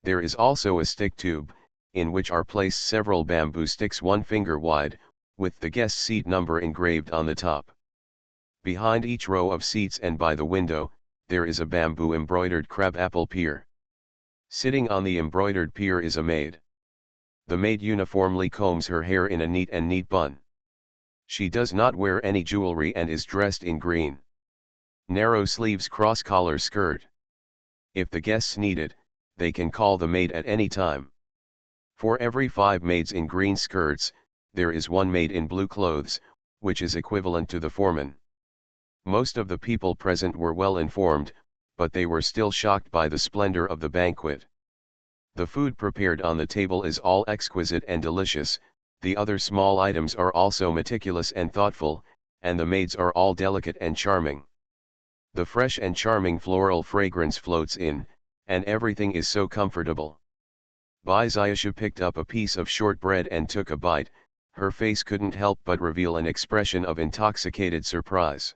[SPEAKER 1] There is also a stick tube, in which are placed several bamboo sticks 1 finger wide, with the guest seat number engraved on the top. Behind each row of seats and by the window, there is a bamboo embroidered crabapple pier. Sitting on the embroidered pier is a maid. The maid uniformly combs her hair in a neat bun. She does not wear any jewelry and is dressed in green. Narrow sleeves cross-collar skirt. If the guests need it, they can call the maid at any time. For every 5 maids in green skirts, there is 1 maid in blue clothes, which is equivalent to the foreman. Most of the people present were well informed, but they were still shocked by the splendor of the banquet. The food prepared on the table is all exquisite and delicious, the other small items are also meticulous and thoughtful, and the maids are all delicate and charming. The fresh and charming floral fragrance floats in, and everything is so comfortable. Bai Xiaoshu picked up a piece of shortbread and took a bite. Her face couldn't help but reveal an expression of intoxicated surprise.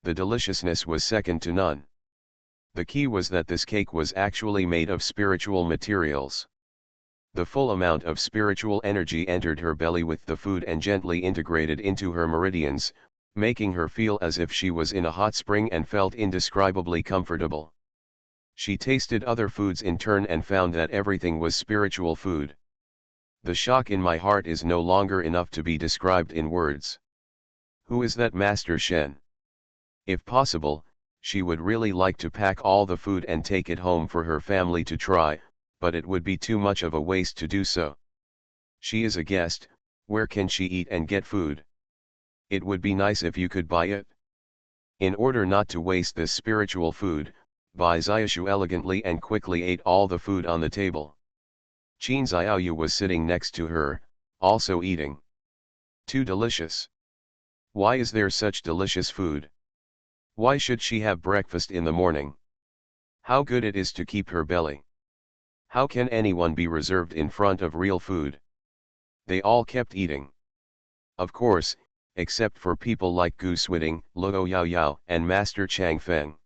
[SPEAKER 1] The deliciousness was second to none. The key was that this cake was actually made of spiritual materials. The full amount of spiritual energy entered her belly with the food and gently integrated into her meridians, making her feel as if she was in a hot spring and felt indescribably comfortable. She tasted other foods in turn and found that everything was spiritual food. The shock in my heart is no longer enough to be described in words. Who is that Master Shen? If possible, she would really like to pack all the food and take it home for her family to try, but it would be too much of a waste to do so. She is a guest, where can she eat and get food? It would be nice if you could buy it. In order not to waste this spiritual food, Bai Xiaoshu elegantly and quickly ate all the food on the table. Qin Xiaoyu was sitting next to her, also eating. Too delicious. Why is there such delicious food? Why should she have breakfast in the morning? How good it is to keep her belly. How can anyone be reserved in front of real food? They all kept eating. Of course, except for people like Gu Swiding, Luo Yao Yao, and Master Chang Feng.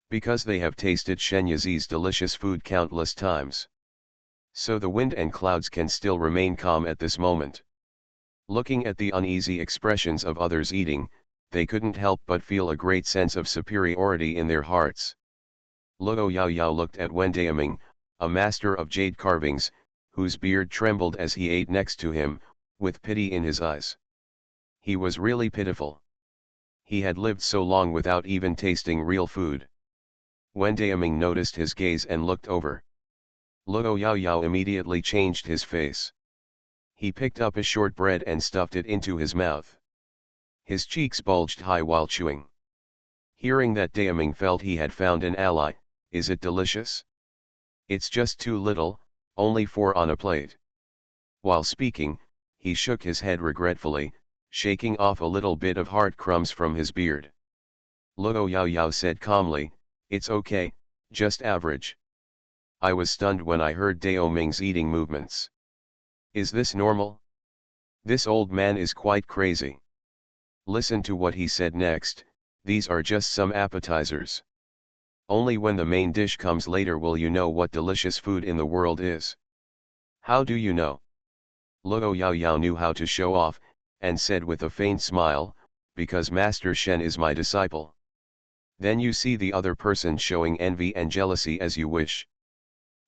[SPEAKER 1] Because they have tasted Shen Yizi's delicious food countless times. So the wind and clouds can still remain calm at this moment. Looking at the uneasy expressions of others eating, they couldn't help but feel a great sense of superiority in their hearts. Luo Yao Yao looked at Wen Daoming, a master of jade carvings, whose beard trembled as he ate next to him, with pity in his eyes. He was really pitiful. He had lived so long without even tasting real food. Wen Daoming noticed his gaze and looked over. Luo Yao Yao immediately changed his face. He picked up a shortbread and stuffed it into his mouth. His cheeks bulged high while chewing. Hearing that Daoming felt he had found an ally, is it delicious? It's just too little, only 4 on a plate. While speaking, he shook his head regretfully, shaking off a little bit of hard crumbs from his beard. Luo Yao Yao said calmly, "It's okay, just average." I was stunned when I heard Daoming's eating movements. Is this normal? This old man is quite crazy. Listen to what he said next, these are just some appetizers. Only when the main dish comes later will you know what delicious food in the world is. How do you know? Luo Yao Yao knew how to show off, and said with a faint smile, because Master Shen is my disciple. Then you see the other person showing envy and jealousy as you wish.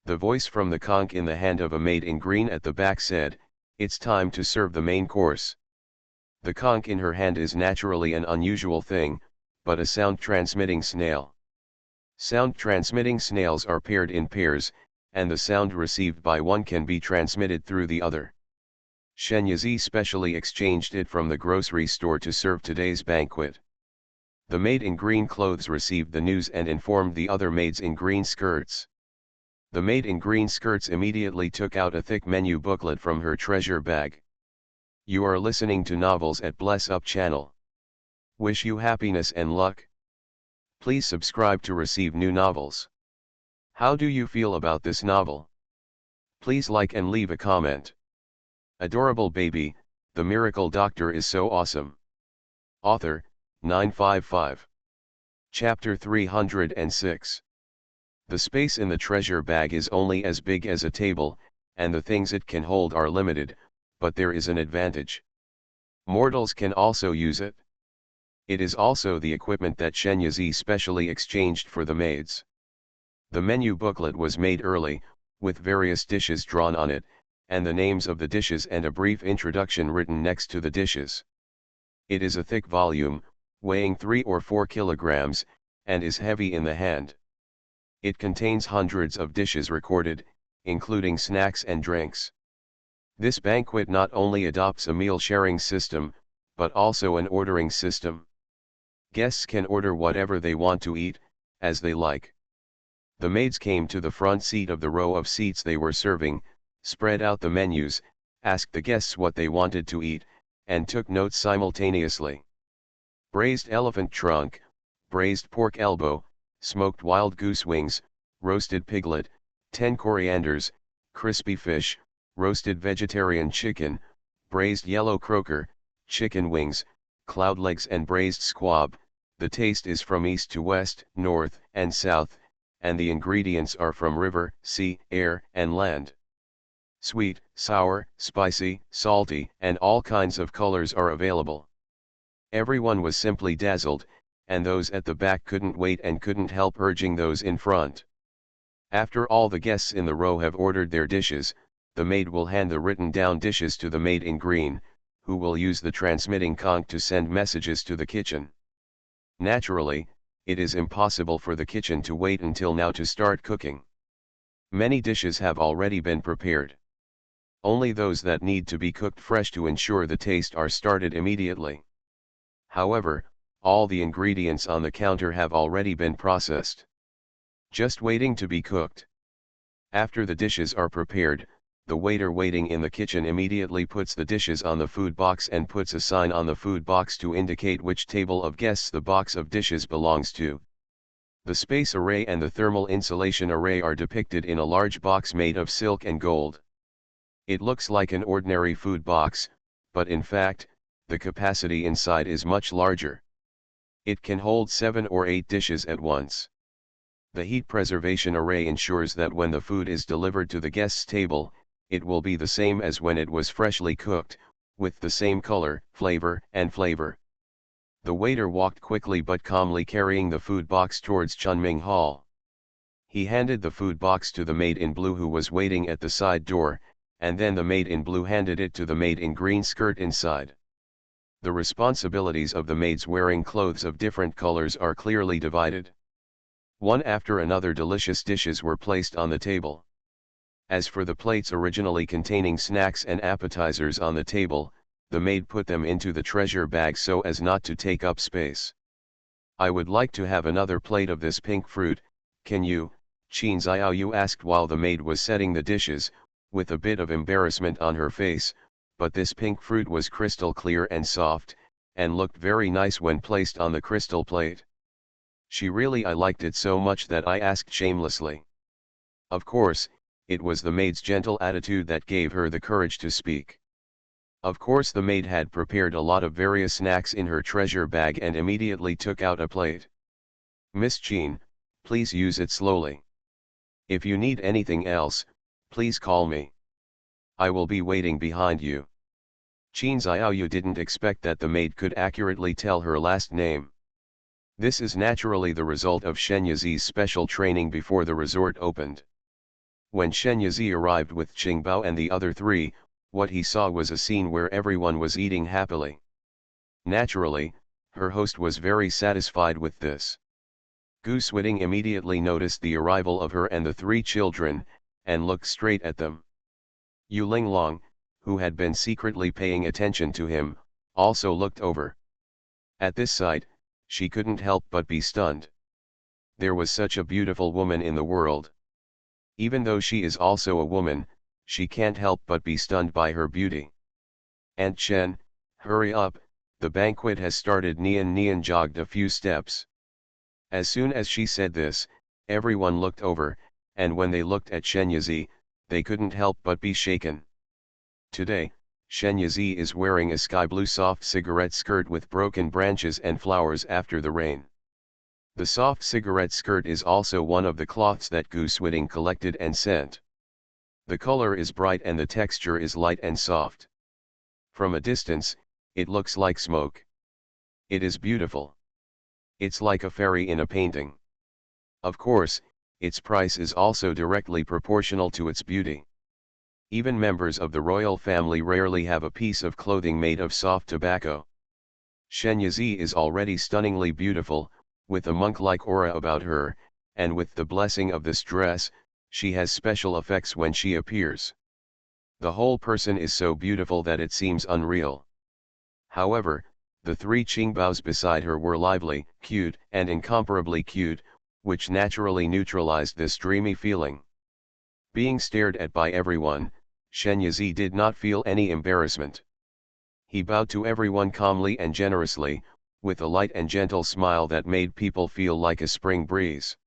[SPEAKER 1] The voice from the conch in the hand of a maid in green at the back said, "It's time to serve the main course." The conch in her hand is naturally an unusual thing, but a sound-transmitting snail. Sound-transmitting snails are paired in pairs, and the sound received by one can be transmitted through the other. Shen Yizi specially exchanged it from the grocery store to serve today's banquet. The maid in green clothes received the news and informed the other maids in green skirts. The maid in green skirts immediately took out a thick menu booklet from her treasure bag. You are listening to Novels at Bless Up channel. Wish you happiness and luck. Please subscribe to receive new novels. How do you feel about this novel? Please like and leave a comment. Adorable baby, the miracle doctor is so awesome. Author, 955. Chapter 306. The space in the treasure bag is only as big as a table, and the things it can hold are limited, but there is an advantage. Mortals can also use it. It is also the equipment that Shen Yizi specially exchanged for the maids. The menu booklet was made early, with various dishes drawn on it, and the names of the dishes and a brief introduction written next to the dishes. It is a thick volume, weighing 3 or 4 kilograms, and is heavy in the hand. It contains hundreds of dishes recorded, including snacks and drinks. This banquet not only adopts a meal sharing system, but also an ordering system. Guests can order whatever they want to eat, as they like. The maids came to the front seat of the row of seats they were serving, spread out the menus, asked the guests what they wanted to eat, and took notes simultaneously. Braised elephant trunk, braised pork elbow, smoked wild goose wings, roasted piglet, 10 corianders, crispy fish, roasted vegetarian chicken, braised yellow croaker, chicken wings, cloud legs and braised squab. The taste is from east to west, north and south, and the ingredients are from river, sea, air, and land. Sweet, sour, spicy, salty, and all kinds of colors are available. Everyone was simply dazzled, and those at the back couldn't wait and couldn't help urging those in front. After all the guests in the row have ordered their dishes, the maid will hand the written down dishes to the maid in green, who will use the transmitting conch to send messages to the kitchen. Naturally, it is impossible for the kitchen to wait until now to start cooking. Many dishes have already been prepared. Only those that need to be cooked fresh to ensure the taste are started immediately. However, all the ingredients on the counter have already been processed, just waiting to be cooked. After the dishes are prepared, the waiter waiting in the kitchen immediately puts the dishes on the food box and puts a sign on the food box to indicate which table of guests the box of dishes belongs to. The space array and the thermal insulation array are depicted in a large box made of silk and gold. It looks like an ordinary food box, but in fact, the capacity inside is much larger. It can hold 7 or 8 dishes at once. The heat preservation array ensures that when the food is delivered to the guest's table, it will be the same as when it was freshly cooked, with the same color, flavor, and flavor. The waiter walked quickly but calmly carrying the food box towards Chunming Hall. He handed the food box to the maid in blue who was waiting at the side door, and then the maid in blue handed it to the maid in green skirt inside. The responsibilities of the maids wearing clothes of different colors are clearly divided. One after another delicious dishes were placed on the table. As for the plates originally containing snacks and appetizers on the table, the maid put them into the treasure bag so as not to take up space. "I would like to have another plate of this pink fruit, can you?" Chin Xiaoyu asked while the maid was setting the dishes, with a bit of embarrassment on her face, but this pink fruit was crystal clear and soft, and looked very nice when placed on the crystal plate. I liked it so much that I asked shamelessly. Of course, it was the maid's gentle attitude that gave her the courage to speak. Of course the maid had prepared a lot of various snacks in her treasure bag and immediately took out a plate. "Miss Chin, please use it slowly. If you need anything else, please call me. I will be waiting behind you." Chin Xiaoyu didn't expect that the maid could accurately tell her last name. This is naturally the result of Shen Yizi's special training before the resort opened. When Shen Yizi arrived with Qingbao and the other 3, what he saw was a scene where everyone was eating happily. Naturally, her host was very satisfied with this. Gu Swiding immediately noticed the arrival of her and the 3 children, and looked straight at them. Yu Linglong, who had been secretly paying attention to him, also looked over. At this sight, she couldn't help but be stunned. There was such a beautiful woman in the world. Even though she is also a woman, she can't help but be stunned by her beauty. "Aunt Chen, hurry up, the banquet has started." Nian jogged a few steps. As soon as she said this, everyone looked over, and when they looked at Shen Yizi, they couldn't help but be shaken. Today, Shen Yizi is wearing a sky blue soft cigarette skirt with broken branches and flowers after the rain. The soft cigarette skirt is also one of the cloths that Gu Swiding collected and sent. The color is bright and the texture is light and soft. From a distance, it looks like smoke. It is beautiful. It's like a fairy in a painting. Of course, its price is also directly proportional to its beauty. Even members of the royal family rarely have a piece of clothing made of soft tobacco. Shen Yizi is already stunningly beautiful, with a monk-like aura about her, and with the blessing of this dress, she has special effects when she appears. The whole person is so beautiful that it seems unreal. However, The three Qingbaos beside her were lively, cute, and incomparably cute, which naturally neutralized this dreamy feeling. Being stared at by everyone, Shen Yizi did not feel any embarrassment. He bowed to everyone calmly and generously, with a light and gentle smile that made people feel like a spring breeze.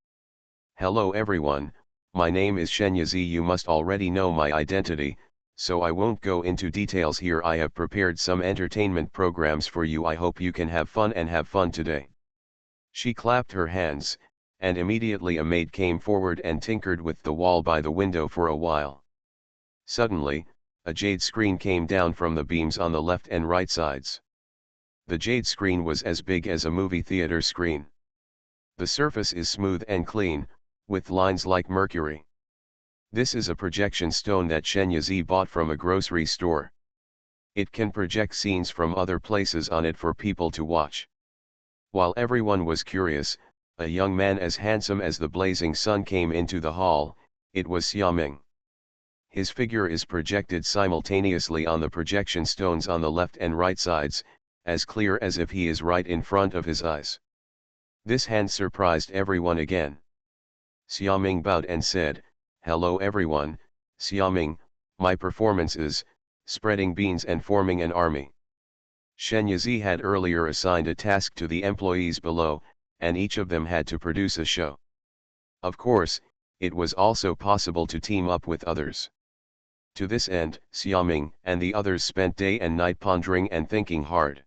[SPEAKER 1] Hello everyone, my name is Shen Yizi. You must already know my identity, so I won't go into details here. I have prepared some entertainment programs for you. I hope you can have fun today. She clapped her hands, and immediately a maid came forward and tinkered with the wall by the window for a while. Suddenly, a jade screen came down from the beams on the left and right sides. The jade screen was as big as a movie theater screen. The surface is smooth and clean, with lines like mercury. This is a projection stone that Shen Yizi bought from a grocery store. It can project scenes from other places on it for people to watch. While everyone was curious, a young man as handsome as the blazing sun came into the hall. It was Xiaoming. His figure is projected simultaneously on the projection stones on the left and right sides, as clear as if he is right in front of his eyes. This hand surprised everyone again. Xiaoming bowed and said, "Hello everyone, Xiaoming, my performance is, spreading beans and forming an army." Shen Yizi had earlier assigned a task to the employees below, and each of them had to produce a show. Of course, it was also possible to team up with others. To this end, Xiaoming and the others spent day and night pondering and thinking hard.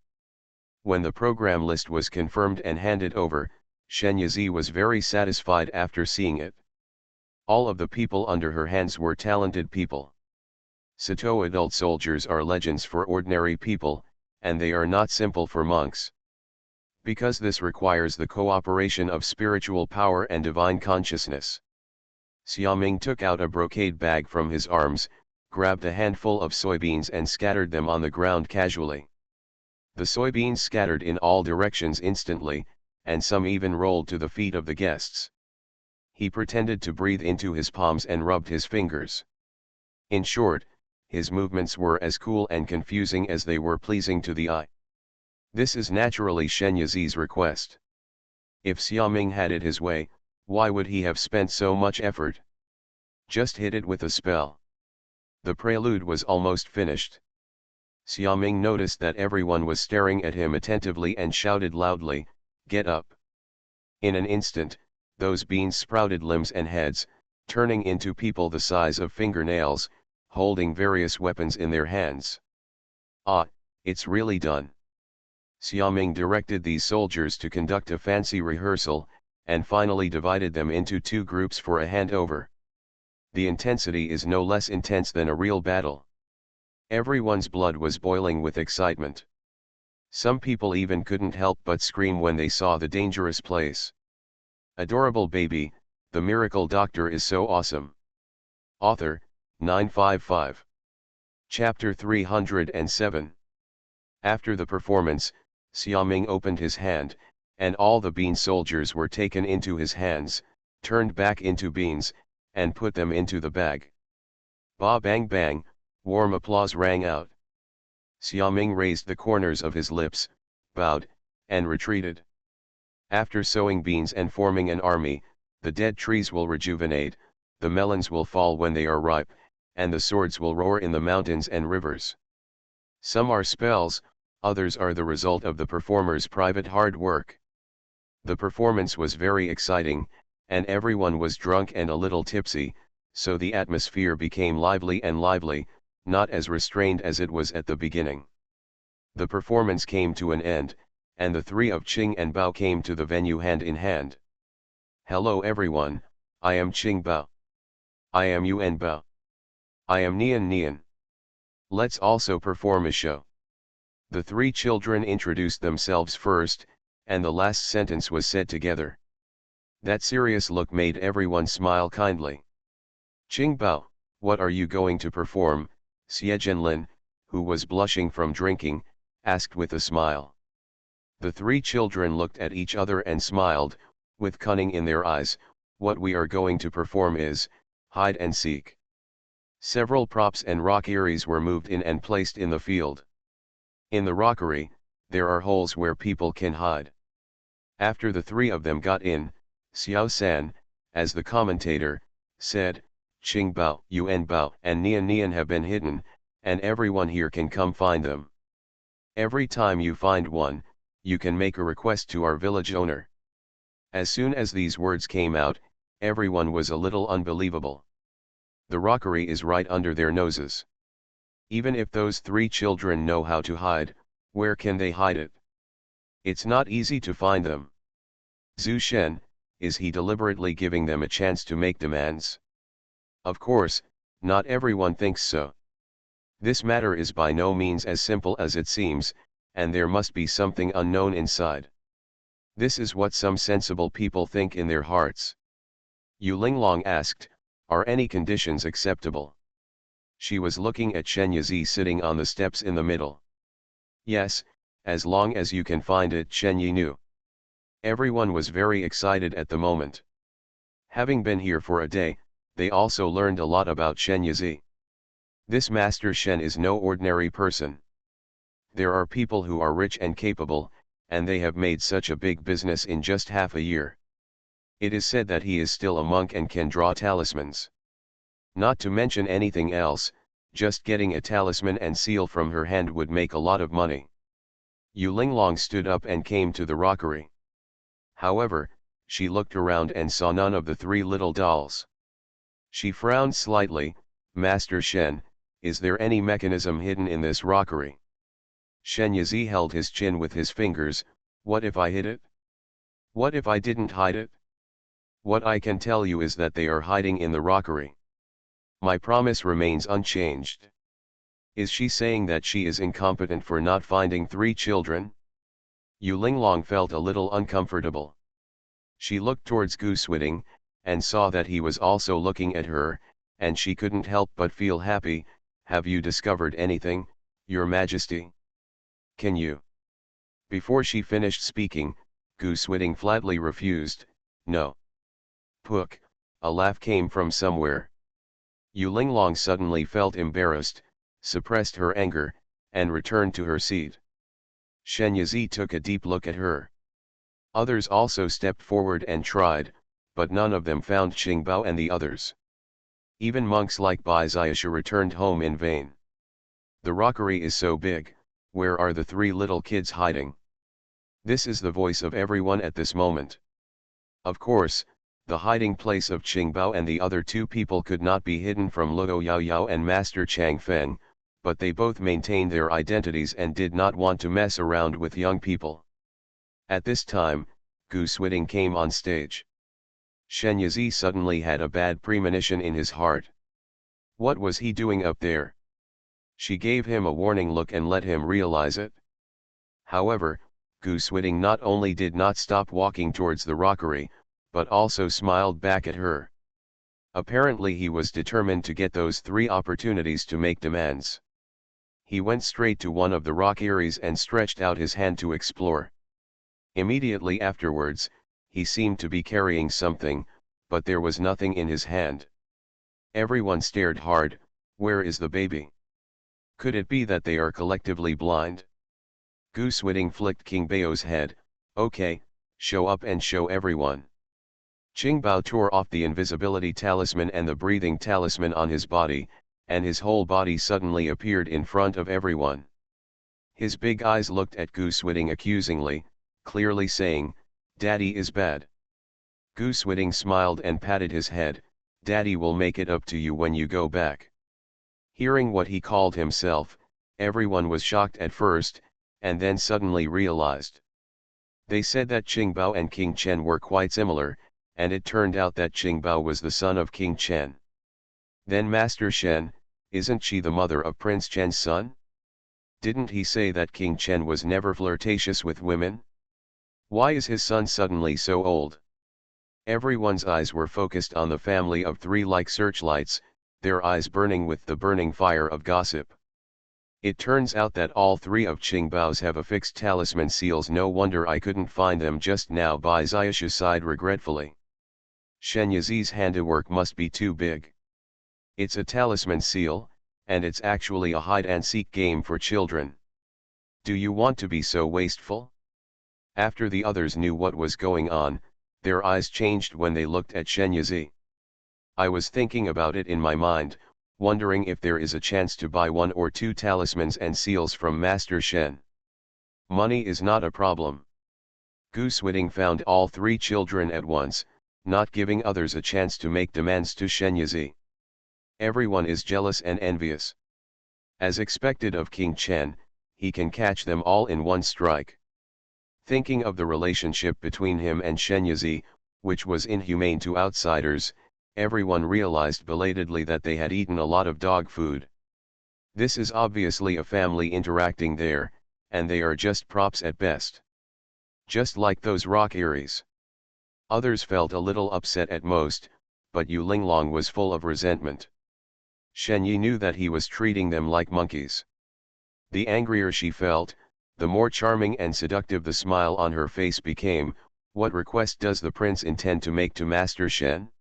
[SPEAKER 1] When the program list was confirmed and handed over, Shen Yizi was very satisfied after seeing it. All of the people under her hands were talented people. Sito adult soldiers are legends for ordinary people, and they are not simple for monks. Because this requires the cooperation of spiritual power and divine consciousness. Xiaoming took out a brocade bag from his arms, grabbed a handful of soybeans and scattered them on the ground casually. The soybeans scattered in all directions instantly, and some even rolled to the feet of the guests. He pretended to breathe into his palms and rubbed his fingers. In short, his movements were as cool and confusing as they were pleasing to the eye. This is naturally Shen Yizi's request. If Xiaoming had it his way, why would he have spent so much effort? Just hit it with a spell. The prelude was almost finished. Xiaoming noticed that everyone was staring at him attentively and shouted loudly, "Get up!" In an instant, those beans sprouted limbs and heads, turning into people the size of fingernails, holding various weapons in their hands. "Ah, it's really done." Xiaoming directed these soldiers to conduct a fancy rehearsal, and finally divided them into two groups for a handover. The intensity is no less intense than a real battle. Everyone's blood was boiling with excitement. Some people even couldn't help but scream when they saw the dangerous place. Adorable baby, the miracle doctor is so awesome. Author, 955. Chapter 307. After the performance, Xiaoming opened his hand, and all the bean soldiers were taken into his hands, turned back into beans, and put them into the bag. Ba bang bang, warm applause rang out. Xiaoming raised the corners of his lips, bowed, and retreated. After sowing beans and forming an army, the dead trees will rejuvenate, the melons will fall when they are ripe, and the swords will roar in the mountains and rivers. Some are spells, others are the result of the performer's private hard work. The performance was very exciting, and everyone was drunk and a little tipsy, so the atmosphere became lively and lively, not as restrained as it was at the beginning. The performance came to an end, and the three of Qing and Bao came to the venue hand in hand. "Hello everyone, I am Qing Bao. I am Yuan Bao. I am Nian Nian. Let's also perform a show." The three children introduced themselves first, and the last sentence was said together. That serious look made everyone smile kindly. "Qing Bao, what are you going to perform?" Xie Zhenlin, who was blushing from drinking, asked with a smile. The three children looked at each other and smiled, with cunning in their eyes. "What we are going to perform is, hide and seek." Several props and rockeries were moved in and placed in the field. In the rockery, there are holes where people can hide. After the three of them got in, Xiao San, as the commentator, said, Qing Bao, Yuan Bao and Nian Nian have been hidden, and everyone here can come find them. Every time you find one, you can make a request to our village owner. As soon as these words came out, everyone was a little unbelievable. The rockery is right under their noses. Even if those three children know how to hide, where can they hide it? It's not easy to find them. Zhu Shen, is he deliberately giving them a chance to make demands? Of course, not everyone thinks so. This matter is by no means as simple as it seems, and there must be something unknown inside. This is what some sensible people think in their hearts. Yu Linglong asked, are any conditions acceptable? She was looking at Shen Yizi sitting on the steps in the middle. Yes, as long as you can find it, Shen Yi knew. Everyone was very excited at the moment. Having been here for a day, they also learned a lot about Shen Yizi. This Master Shen is no ordinary person. There are people who are rich and capable, and they have made such a big business in just half a year. It is said that he is still a monk and can draw talismans. Not to mention anything else, just getting a talisman and seal from her hand would make a lot of money. Yu Linglong stood up and came to the rockery. However, she looked around and saw none of the three little dolls. She frowned slightly. Master Shen, is there any mechanism hidden in this rockery? Shen Yizi held his chin with his fingers. What if I hid it? What if I didn't hide it? What I can tell you is that they are hiding in the rockery. My promise remains unchanged. Is she saying that she is incompetent for not finding three children? Yu Linglong felt a little uncomfortable. She looked towards Gu Swiding, and saw that he was also looking at her, and she couldn't help but feel happy. Have you discovered anything, Your Majesty? Can you? Before she finished speaking, Gu Swiding flatly refused. No. Pook, a laugh came from somewhere. Yu Linglong suddenly felt embarrassed, suppressed her anger, and returned to her seat. Shen Yizi took a deep look at her. Others also stepped forward and tried, but none of them found Qingbao and the others. Even monks like Bai Xiaoshu returned home in vain. The rockery is so big, where are the three little kids hiding? This is the voice of everyone at this moment. Of course, the hiding place of Qingbao and the other two people could not be hidden from Luo Yao Yao and Master Chang Feng, but they both maintained their identities and did not want to mess around with young people. At this time, Gu Swiding came on stage. Shen Yizi suddenly had a bad premonition in his heart. What was he doing up there? She gave him a warning look and let him realize it. However, Gu Swiding not only did not stop walking towards the rockery, but also smiled back at her. Apparently he was determined to get those three opportunities to make demands. He went straight to one of the rockeries and stretched out his hand to explore. Immediately afterwards, he seemed to be carrying something, but there was nothing in his hand. Everyone stared hard. Where is the baby? Could it be that they are collectively blind? Gu Swiding flicked King Bao's head. Okay, show up and show everyone. Qingbao tore off the invisibility talisman and the breathing talisman on his body, and his whole body suddenly appeared in front of everyone. His big eyes looked at Gu Swiding accusingly, clearly saying, Daddy is bad. Gu Swiding smiled and patted his head. Daddy will make it up to you when you go back. Hearing what he called himself, everyone was shocked at first, and then suddenly realized. They said that Qingbao and King Chen were quite similar, and it turned out that Qingbao was the son of King Chen. Then Master Shen, isn't she the mother of Prince Chen's son? Didn't he say that King Chen was never flirtatious with women? Why is his son suddenly so old? Everyone's eyes were focused on the family of three like searchlights, their eyes burning with the burning fire of gossip. It turns out that all three of Qingbao's have affixed talisman seals. No wonder I couldn't find them just now. Bai Xiaoshu sighed regretfully. Shen Yizi's handiwork must be too big. It's a talisman seal, and it's actually a hide-and-seek game for children. Do you want to be so wasteful? After the others knew what was going on, their eyes changed when they looked at Shen Yizi. I was thinking about it in my mind, wondering if there is a chance to buy 1 or 2 talismans and seals from Master Shen. Money is not a problem. Gu Swiding found all 3 children at once, not giving others a chance to make demands to Shen Yizi. Everyone is jealous and envious. As expected of King Chen, he can catch them all in one strike. Thinking of the relationship between him and Shen Yizi, which was inhumane to outsiders, everyone realized belatedly that they had eaten a lot of dog food. This is obviously a family interacting there, and they are just props at best. Just like those rock eries. Others felt a little upset at most, but Yu Linglong was full of resentment. Shen Yi knew that he was treating them like monkeys. The angrier she felt, the more charming and seductive the smile on her face became. What request does the prince intend to make to Master Shen?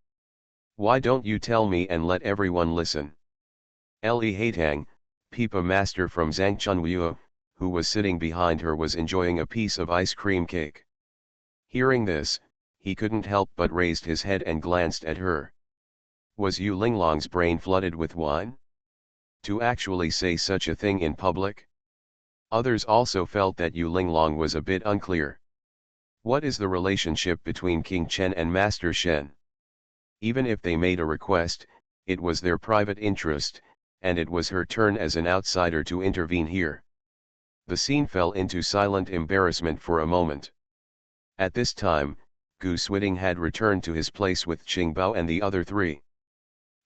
[SPEAKER 1] Why don't you tell me and let everyone listen? Li Haitang, Pipa master from Zhangchunwu, who was sitting behind her, was enjoying a piece of ice cream cake. Hearing this, he couldn't help but raised his head and glanced at her. Was Yu Linglong's brain flooded with wine? To actually say such a thing in public? Others also felt that Yu Linglong was a bit unclear. What is the relationship between King Chen and Master Shen? Even if they made a request, it was their private interest, and it was her turn as an outsider to intervene here. The scene fell into silent embarrassment for a moment. At this time, Gu Swiding had returned to his place with Qingbao and the other 3.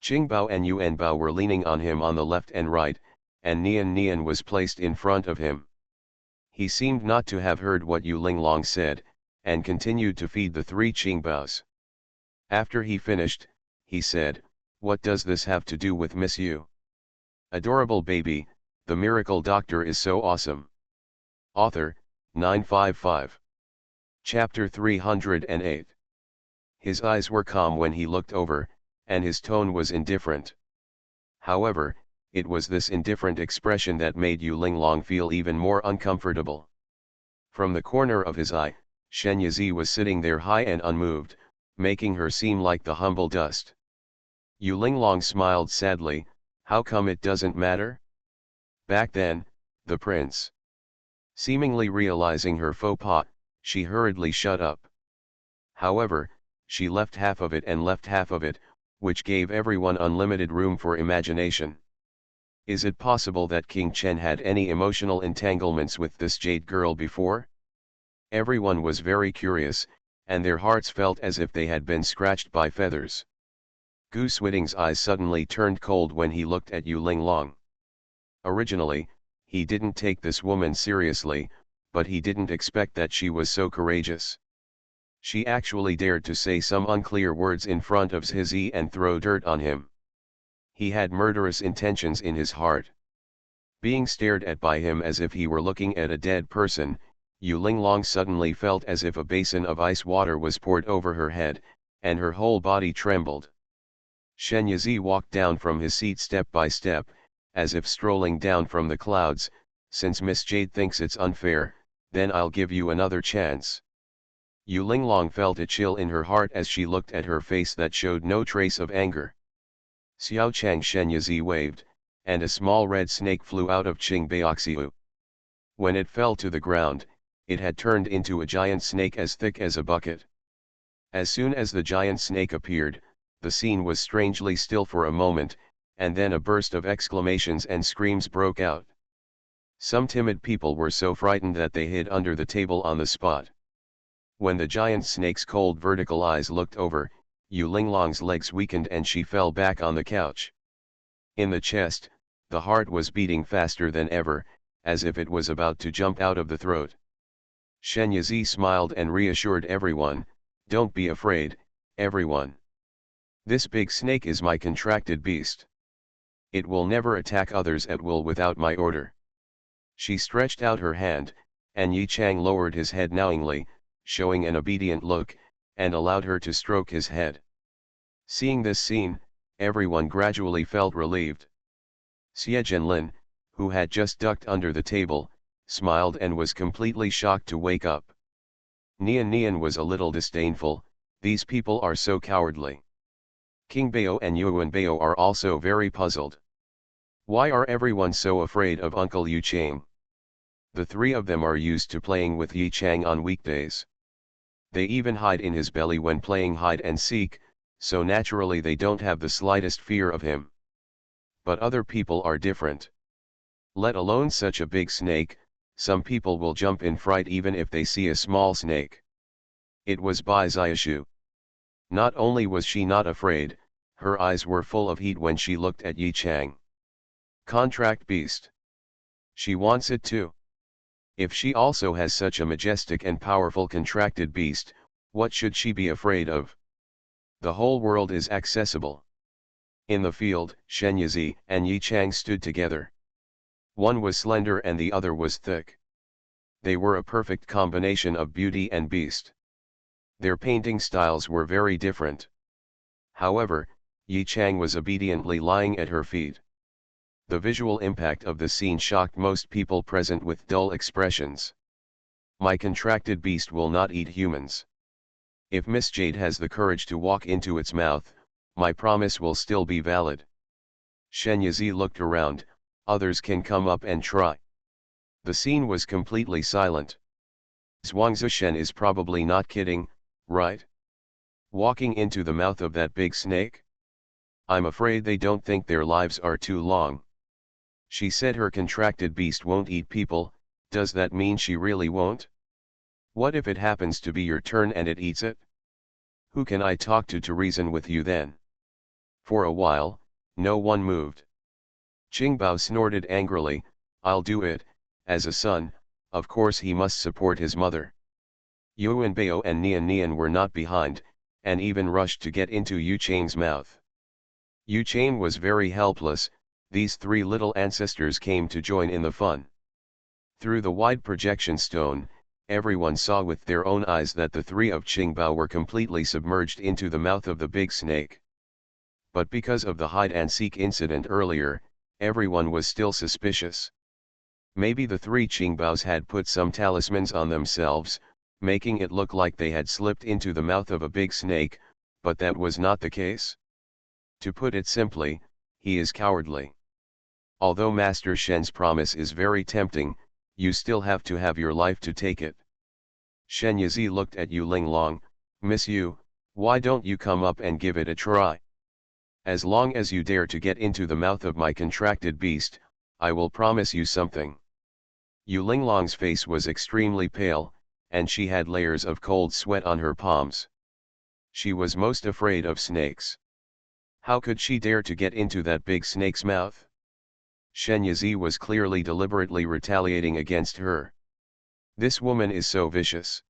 [SPEAKER 1] Qingbao and Yuanbao were leaning on him on the left and right, and Nian Nian was placed in front of him. He seemed not to have heard what Yu Linglong said, and continued to feed the 3 Qingbaos. After he finished, he said, "What does this have to do with Miss Yu? Adorable baby, the miracle doctor is so awesome." Author, 955. Chapter 308. His eyes were calm when he looked over, and his tone was indifferent. However, it was this indifferent expression that made Yu Linglong feel even more uncomfortable. From the corner of his eye, Shen Yizi was sitting there high and unmoved, making her seem like the humble dust. Yu Linglong smiled sadly. How come it doesn't matter? Back then, the prince. Seemingly realizing her faux pas, she hurriedly shut up. However, she left half of it and left half of it, which gave everyone unlimited room for imagination. Is it possible that King Chen had any emotional entanglements with this jade girl before? Everyone was very curious, and their hearts felt as if they had been scratched by feathers. Gu Swiding's eyes suddenly turned cold when he looked at Yu Linglong. Originally, he didn't take this woman seriously, but he didn't expect that she was so courageous. She actually dared to say some unclear words in front of Zizi and throw dirt on him. He had murderous intentions in his heart. Being stared at by him as if he were looking at a dead person, Yu Linglong suddenly felt as if a basin of ice water was poured over her head, and her whole body trembled. Shen Yizi walked down from his seat step by step, as if strolling down from the clouds. Since Miss Jade thinks it's unfair, then I'll give you another chance. Yu Linglong felt a chill in her heart as she looked at her face that showed no trace of anger. Xiao Chang Shen Yizi waved, and a small red snake flew out of Qing Baoxiu. When it fell to the ground, it had turned into a giant snake as thick as a bucket. As soon as the giant snake appeared, the scene was strangely still for a moment, and then a burst of exclamations and screams broke out. Some timid people were so frightened that they hid under the table on the spot. When the giant snake's cold vertical eyes looked over, Yu Linglong's legs weakened and she fell back on the couch. In the chest, the heart was beating faster than ever, as if it was about to jump out of the throat. Shen Yizi smiled and reassured everyone, "Don't be afraid, everyone. This big snake is my contracted beast. It will never attack others at will without my order." She stretched out her hand, and Yi Chang lowered his head knowingly, showing an obedient look, and allowed her to stroke his head. Seeing this scene, everyone gradually felt relieved. Xie Zhenlin, who had just ducked under the table, smiled and was completely shocked to wake up. Nian Nian was a little disdainful, these people are so cowardly. King Bao and Yuan Bao are also very puzzled. Why are everyone so afraid of Uncle Yu Chang? The three of them are used to playing with Yi Chang on weekdays. They even hide in his belly when playing hide and seek, so naturally they don't have the slightest fear of him. But other people are different. Let alone such a big snake, some people will jump in fright even if they see a small snake. It was Bai Xiaoshu. Not only was she not afraid, her eyes were full of heat when she looked at Yi Chang. Contract beast. She wants it too. If she also has such a majestic and powerful contracted beast, what should she be afraid of? The whole world is accessible. In the field, Shen Yizi and Yi Chang stood together. One was slender and the other was thick. They were a perfect combination of beauty and beast. Their painting styles were very different. However, Yi Chang was obediently lying at her feet. The visual impact of the scene shocked most people present with dull expressions. My contracted beast will not eat humans. If Miss Jade has the courage to walk into its mouth, my promise will still be valid. Shen Yizi looked around, others can come up and try. The scene was completely silent. Zhuang Zishen is probably not kidding, right? Walking into the mouth of that big snake? I'm afraid they don't think their lives are too long. She said her contracted beast won't eat people, does that mean she really won't? What if it happens to be your turn and it eats it? Who can I talk to reason with you then? For a while, no one moved. Qingbao snorted angrily, I'll do it, as a son, of course he must support his mother. Yuan Bao and Nian Nian were not behind, and even rushed to get into Yu Chang's mouth. Yu Chang was very helpless, these three little ancestors came to join in the fun. Through the wide projection stone, everyone saw with their own eyes that the three of Qingbao were completely submerged into the mouth of the big snake. But because of the hide-and-seek incident earlier, everyone was still suspicious. Maybe the three Qingbaos had put some talismans on themselves, making it look like they had slipped into the mouth of a big snake, but that was not the case. To put it simply, he is cowardly. Although Master Shen's promise is very tempting, you still have to have your life to take it. Shen Yizi looked at Yu Linglong, Miss Yu, why don't you come up and give it a try? As long as you dare to get into the mouth of my contracted beast, I will promise you something. Yu Linglong's face was extremely pale, and she had layers of cold sweat on her palms. She was most afraid of snakes. How could she dare to get into that big snake's mouth? Shen Yizi was clearly deliberately retaliating against her. This woman is so vicious.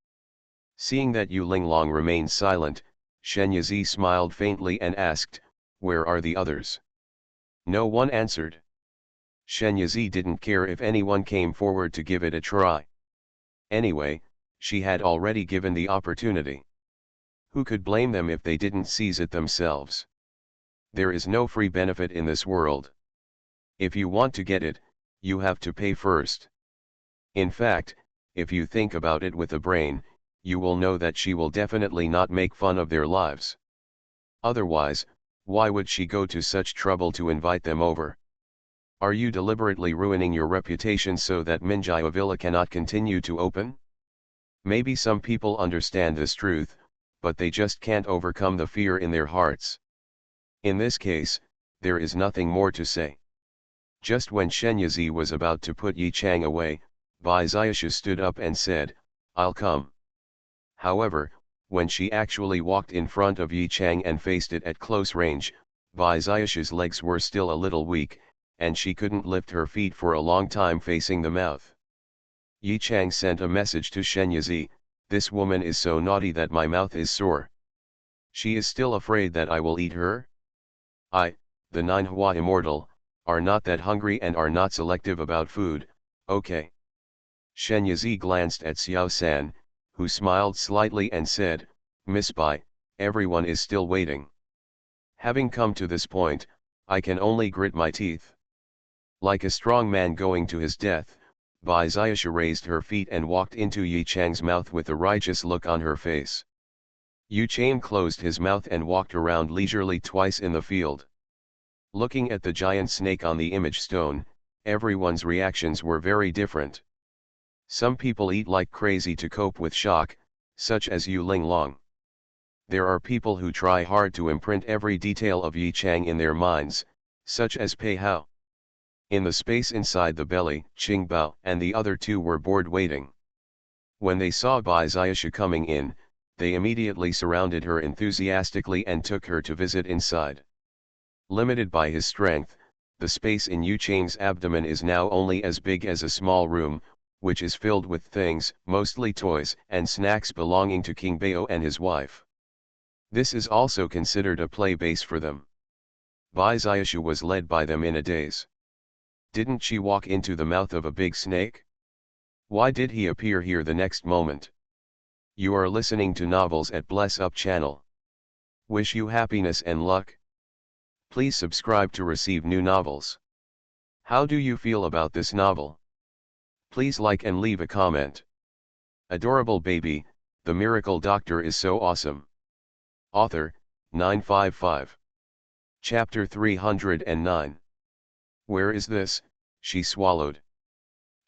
[SPEAKER 1] Seeing that Yu Linglong remained silent, Shen Yizi smiled faintly and asked, where are the others? No one answered. Shen Yizi didn't care if anyone came forward to give it a try. Anyway, she had already given the opportunity. Who could blame them if they didn't seize it themselves? There is no free benefit in this world. If you want to get it, you have to pay first. In fact, if you think about it with a brain, you will know that she will definitely not make fun of their lives. Otherwise, why would she go to such trouble to invite them over? Are you deliberately ruining your reputation so that Minjia Villa cannot continue to open? Maybe some people understand this truth, but they just can't overcome the fear in their hearts. In this case, there is nothing more to say. Just when Shen Yizi was about to put Yi Chang away, Bai Xiaoshu stood up and said, I'll come. However, when she actually walked in front of Yi Chang and faced it at close range, Bai Xiaoshu's legs were still a little weak, and she couldn't lift her feet for a long time facing the mouth. Yi Chang sent a message to Shen Yizi, this woman is so naughty that my mouth is sore. She is still afraid that I will eat her? I, the Nine Hua Immortal, are not that hungry and are not selective about food, okay. Shen Yizi glanced at Xiao San, who smiled slightly and said, Miss Bai, everyone is still waiting. Having come to this point, I can only grit my teeth. Like a strong man going to his death, Bai Xiaoxia raised her feet and walked into Yi Chang's mouth with a righteous look on her face. Yu Chang closed his mouth and walked around leisurely twice in the field. Looking at the giant snake on the image stone, everyone's reactions were very different. Some people eat like crazy to cope with shock, such as Yu Linglong. There are people who try hard to imprint every detail of Yi Chang in their minds, such as Pei Hao. In the space inside the belly, Qing Bao and the other two were bored waiting. When they saw Bai Xiaoxia coming in, they immediately surrounded her enthusiastically and took her to visit inside. Limited by his strength, the space in Yu Chang's abdomen is now only as big as a small room, which is filled with things, mostly toys and snacks belonging to King Bao and his wife. This is also considered a play base for them. Bai Xiaoxia was led by them in a daze. Didn't she walk into the mouth of a big snake? Why did he appear here the next moment? You are listening to Novels at Bless Up channel. Wish you happiness and luck. Please subscribe to receive new novels. How do you feel about this novel? Please like and leave a comment. Adorable baby, the miracle doctor is so awesome. Author, 955. Chapter 309. Where is this? She swallowed.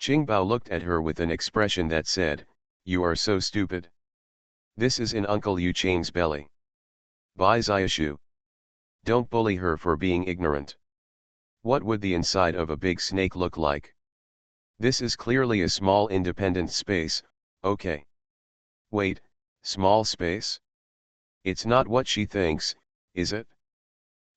[SPEAKER 1] Qingbao looked at her with an expression that said, "You are so stupid. This is in Uncle Yu Chang's belly." Bai Xiaoxia. Don't bully her for being ignorant. What would the inside of a big snake look like? This is clearly a small independent space, okay. Wait, small space? It's not what she thinks, is it?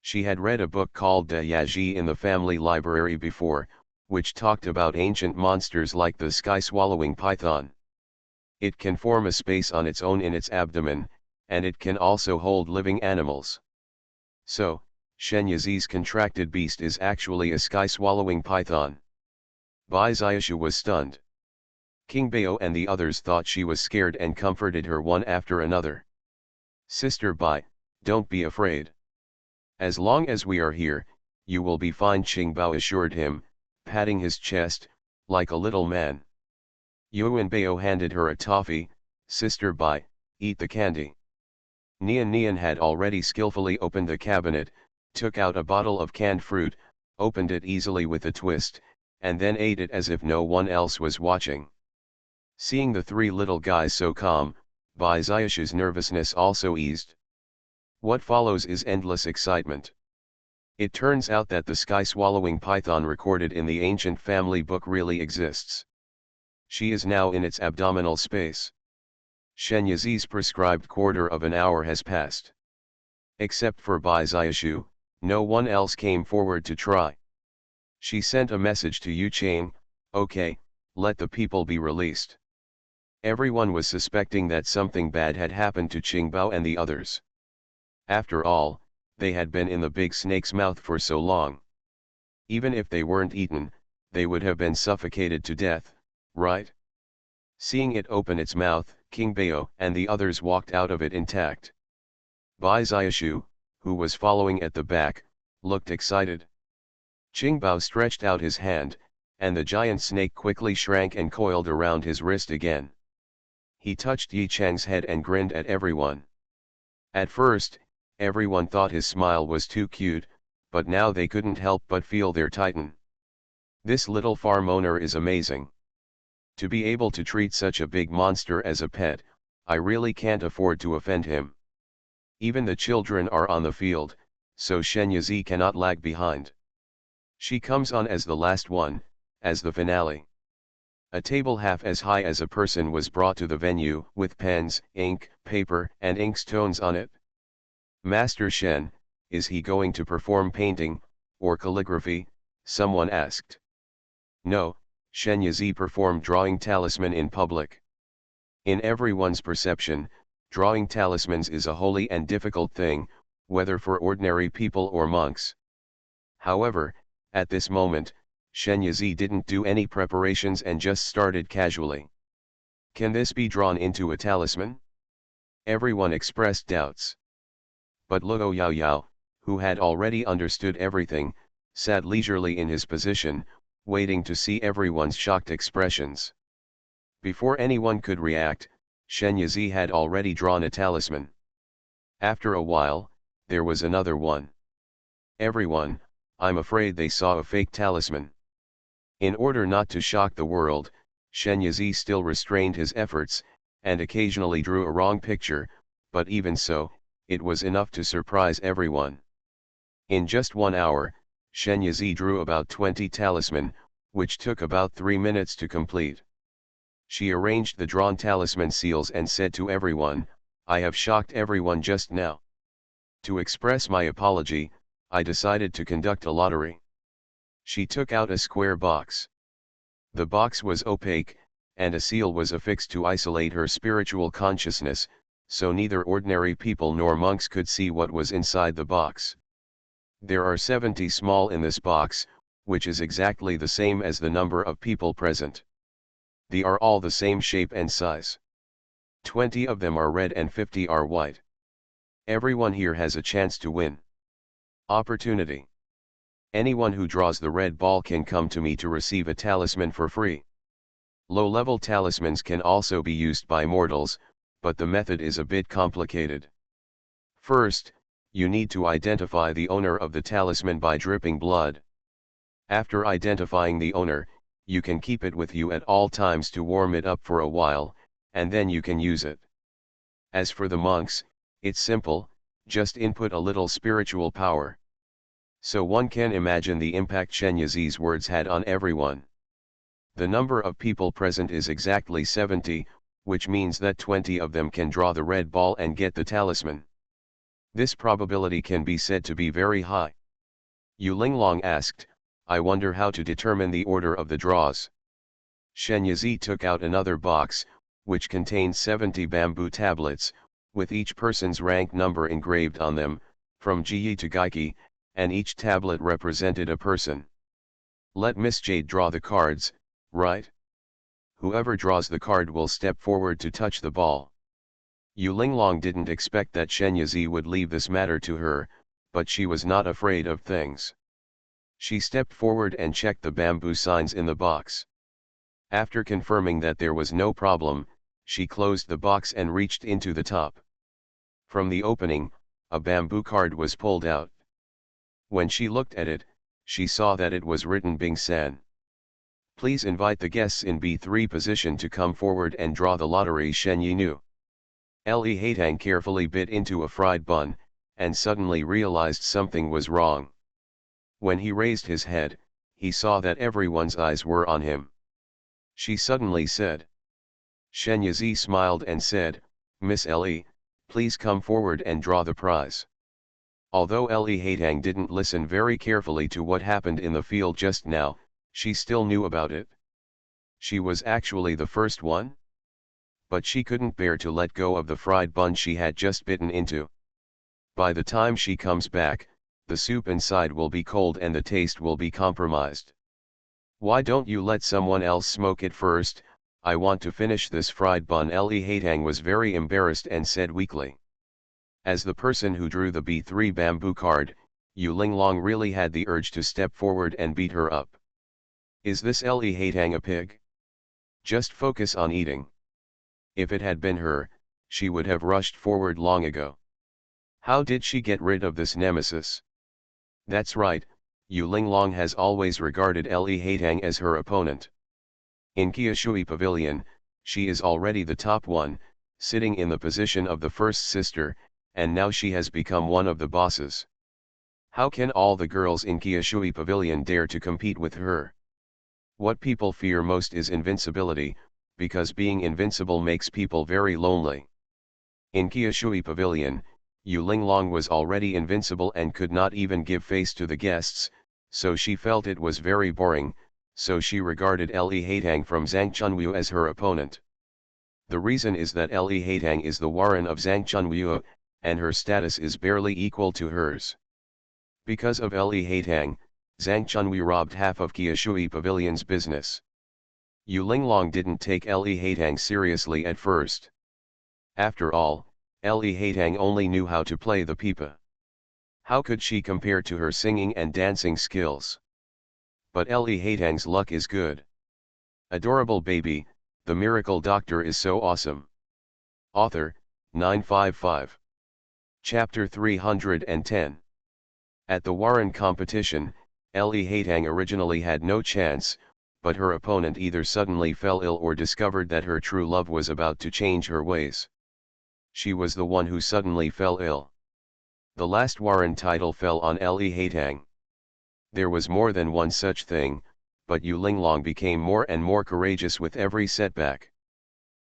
[SPEAKER 1] She had read a book called De Yaji in the family library before, which talked about ancient monsters like the sky-swallowing python. It can form a space on its own in its abdomen, and it can also hold living animals. So, Shen Yizi's contracted beast is actually a sky-swallowing python. Bai Xiaoxia was stunned. King Bao and the others thought she was scared and comforted her one after another. Sister Bai, don't be afraid. As long as we are here, you will be fine, Qing Bao assured him, patting his chest, like a little man. Yuan Bao handed her a toffee. Sister Bai, eat the candy. Nian had already skillfully opened the cabinet, took out a bottle of canned fruit, opened it easily with a twist, and then ate it as if no one else was watching. Seeing the three little guys so calm, Bai Xiaoxia's nervousness also eased. What follows is endless excitement. It turns out that the sky-swallowing python recorded in the ancient family book really exists. She is now in its abdominal space. Shen Yizi's prescribed quarter of an hour has passed. Except for Bai Xiaoxia, no one else came forward to try. She sent a message to Yu Chang, "Okay, let the people be released." Everyone was suspecting that something bad had happened to Qingbao and the others. After all, they had been in the big snake's mouth for so long. Even if they weren't eaten, they would have been suffocated to death, right? Seeing it open its mouth, King Bao and the others walked out of it intact. Bai Xiaoxia, who was following at the back, looked excited. Qingbao stretched out his hand, and the giant snake quickly shrank and coiled around his wrist again. He touched Yi Chang's head and grinned at everyone. At first, everyone thought his smile was too cute, but now they couldn't help but feel their tighten. This little farm owner is amazing. To be able to treat such a big monster as a pet, I really can't afford to offend him. Even the children are on the field, so Shen Yizi cannot lag behind. She comes on as the last one, as the finale. A table half as high as a person was brought to the venue, with pens, ink, paper, and inkstones on it. Master Shen, is he going to perform painting, or calligraphy? Someone asked. No, Shen Yizi performed drawing talisman in public. In everyone's perception, drawing talismans is a holy and difficult thing, whether for ordinary people or monks. However, at this moment, Shen Yizi didn't do any preparations and just started casually. Can this be drawn into a talisman? Everyone expressed doubts. But Luo Yaoyao, who had already understood everything, sat leisurely in his position, waiting to see everyone's shocked expressions. Before anyone could react, Shen Yizi had already drawn a talisman. After a while, there was another one. Everyone, I'm afraid they saw a fake talisman. In order not to shock the world, Shen Yizi still restrained his efforts, and occasionally drew a wrong picture, but even so, it was enough to surprise everyone. In just 1 hour, Shen Yizi drew about 20 talisman, which took about 3 minutes to complete. She arranged the drawn talisman seals and said to everyone, I have shocked everyone just now. To express my apology, I decided to conduct a lottery. She took out a square box. The box was opaque, and a seal was affixed to isolate her spiritual consciousness, so neither ordinary people nor monks could see what was inside the box. There are 70 small in this box, which is exactly the same as the number of people present. They are all the same shape and size. 20 of them are red and 50 are white. Everyone here has a chance to win. Opportunity. Anyone who draws the red ball can come to me to receive a talisman for free. Low-level talismans can also be used by mortals, but the method is a bit complicated. First, you need to identify the owner of the talisman by dripping blood. After identifying the owner, you can keep it with you at all times to warm it up for a while, and then you can use it. As for the monks, it's simple, just input a little spiritual power. So one can imagine the impact Shen Yizi's words had on everyone. The number of people present is exactly 70, which means that 20 of them can draw the red ball and get the talisman. This probability can be said to be very high. Yu Linglong asked, I wonder how to determine the order of the draws. Shen Yizi took out another box, which contained 70 bamboo tablets, with each person's rank number engraved on them, from Jiyi to Gaiki, and each tablet represented a person. Let Miss Jade draw the cards, right? Whoever draws the card will step forward to touch the ball. Yu Linglong didn't expect that Shen Yizi would leave this matter to her, but she was not afraid of things. She stepped forward and checked the bamboo signs in the box. After confirming that there was no problem, she closed the box and reached into the top. From the opening, a bamboo card was pulled out. When she looked at it, she saw that it was written Bing San. Please invite the guests in B3 position to come forward and draw the lottery. Shen Yi knew. Li Haitang carefully bit into a fried bun, and suddenly realized something was wrong. When he raised his head, he saw that everyone's eyes were on him. She suddenly said. Shen Yizi smiled and said, Miss Li, please come forward and draw the prize. Although Li Haitang didn't listen very carefully to what happened in the field just now, she still knew about it. She was actually the first one? But she couldn't bear to let go of the fried bun she had just bitten into. By the time she comes back, the soup inside will be cold and the taste will be compromised. Why don't you let someone else smoke it first? I want to finish this fried bun. Li Haitang was very embarrassed and said weakly. As the person who drew the B3 bamboo card, Yu Linglong really had the urge to step forward and beat her up. Is this Li Haitang a pig? Just focus on eating. If it had been her, she would have rushed forward long ago. How did she get rid of this nemesis? That's right, Yu Linglong has always regarded Li Haitang as her opponent. In Qiushui Pavilion, she is already the top one, sitting in the position of the first sister, and now she has become one of the bosses. How can all the girls in Qiushui Pavilion dare to compete with her? What people fear most is invincibility, because being invincible makes people very lonely. In Qiushui Pavilion, Yu Linglong was already invincible and could not even give face to the guests, so she felt it was very boring, so she regarded Li Haitang from Zhangchunwu as her opponent. The reason is that Li Haitang is the Warren of Zhangchunwu, and her status is barely equal to hers. Because of Li Haitang, Zhangchunwu robbed half of Qiushui Pavilion's business. Yu Linglong didn't take Li Haitang seriously at first. After all, Li Haitang only knew how to play the pipa. How could she compare to her singing and dancing skills? But Ellie Haitang's luck is good. Adorable baby, the miracle doctor is so awesome. Author, 955. Chapter 310. At the Warren competition, Ellie Haitang originally had no chance, but her opponent either suddenly fell ill or discovered that her true love was about to change her ways. She was the one who suddenly fell ill. The last Warren title fell on Ellie Haitang. There was more than one such thing, but Yu Linglong became more and more courageous with every setback.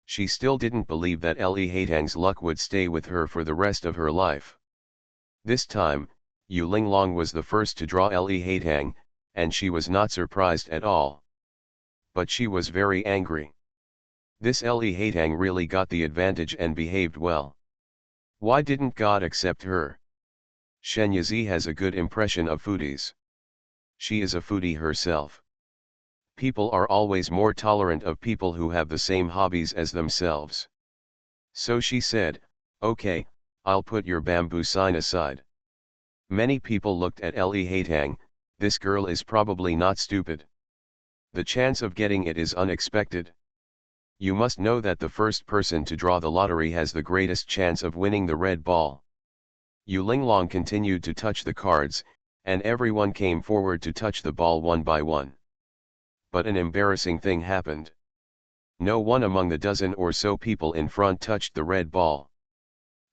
[SPEAKER 1] She still didn't believe that Ellie Haitang's luck would stay with her for the rest of her life. This time, Yu Linglong was the first to draw Ellie Haitang, and she was not surprised at all. But she was very angry. This Ellie Haitang really got the advantage and behaved well. Why didn't God accept her? Shen Yazi has a good impression of foodies. She is a foodie herself. People are always more tolerant of people who have the same hobbies as themselves. So she said, "Okay, I'll put your bamboo sign aside." Many people looked at Ellie Haitang. This girl is probably not stupid. The chance of getting it is unexpected. You must know that the first person to draw the lottery has the greatest chance of winning the red ball. Yu Linglong continued to touch the cards, and everyone came forward to touch the ball one by one. But an embarrassing thing happened. No one among the dozen or so people in front touched the red ball.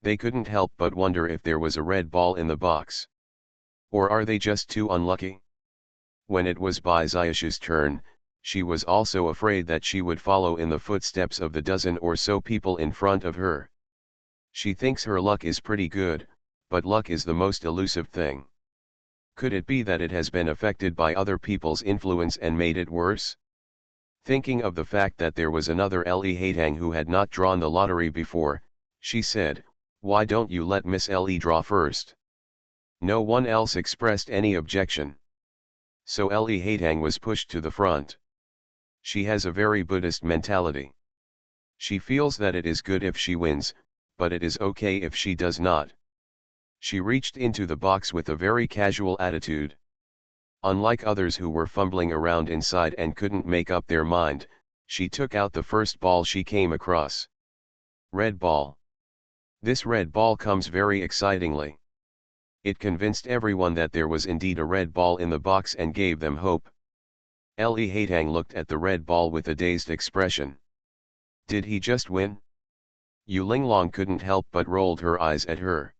[SPEAKER 1] They couldn't help but wonder if there was a red ball in the box. Or are they just too unlucky? When it was Bai Xiaoshu's turn, she was also afraid that she would follow in the footsteps of the dozen or so people in front of her. She thinks her luck is pretty good, but luck is the most elusive thing. Could it be that it has been affected by other people's influence and made it worse? Thinking of the fact that there was another Ellie Haitang who had not drawn the lottery before, she said, "Why don't you let Miss Ellie draw first?" No one else expressed any objection. So Ellie Haitang was pushed to the front. She has a very Buddhist mentality. She feels that it is good if she wins, but it is okay if she does not. She reached into the box with a very casual attitude. Unlike others who were fumbling around inside and couldn't make up their mind, she took out the first ball she came across. Red ball. This red ball comes very excitingly. It convinced everyone that there was indeed a red ball in the box and gave them hope. Ellie Haitang looked at the red ball with a dazed expression. Did he just win? Yu Linglong couldn't help but rolled her eyes at her.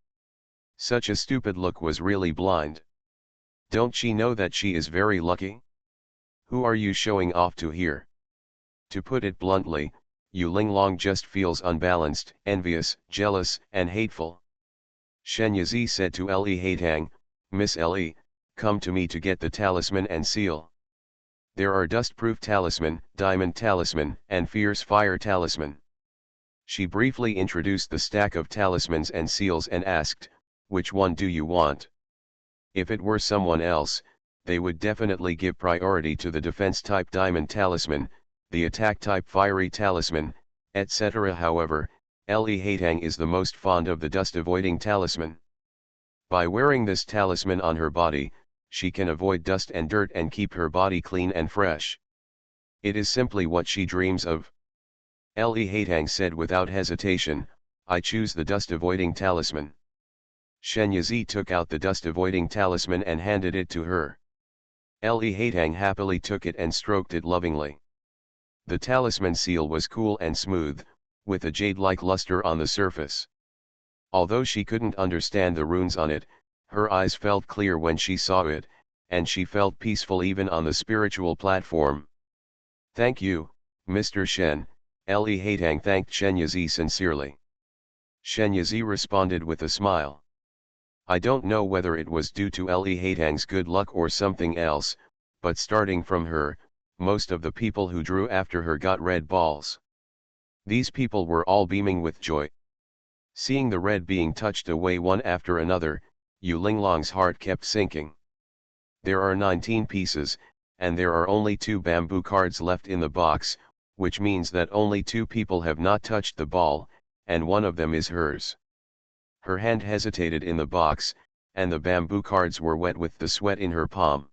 [SPEAKER 1] Such a stupid look was really blind. Don't she know that she is very lucky? Who are you showing off to here? To put it bluntly, Yu Linglong just feels unbalanced, envious, jealous, and hateful. Shen Yazi said to Ellie Haitang, "Miss Ellie, come to me to get the talisman and seal. There are dust-proof talisman, diamond talisman, and fierce fire talisman." She briefly introduced the stack of talismans and seals and asked, "Which one do you want?" If it were someone else, they would definitely give priority to the defense-type diamond talisman, the attack-type fiery talisman, etc. However, Ellie Haitang is the most fond of the dust-avoiding talisman. By wearing this talisman on her body, she can avoid dust and dirt and keep her body clean and fresh. It is simply what she dreams of. Ellie Haitang said without hesitation, "I choose the dust-avoiding talisman." Shen Yazi took out the dust-avoiding talisman and handed it to her. Ellie Haitang happily took it and stroked it lovingly. The talisman seal was cool and smooth, with a jade-like luster on the surface. Although she couldn't understand the runes on it, her eyes felt clear when she saw it, and she felt peaceful even on the spiritual platform. "Thank you, Mr. Shen," Ellie Haitang thanked Shen Yazi sincerely. Shen Yazi responded with a smile. I don't know whether it was due to Ellie Haitang's good luck or something else, but starting from her, most of the people who drew after her got red balls. These people were all beaming with joy. Seeing the red being touched away one after another, Yu Linglong's heart kept sinking. There are 19 pieces, and there are only 2 bamboo cards left in the box, which means that only 2 people have not touched the ball, and one of them is hers. Her hand hesitated in the box, and the bamboo cards were wet with the sweat in her palm.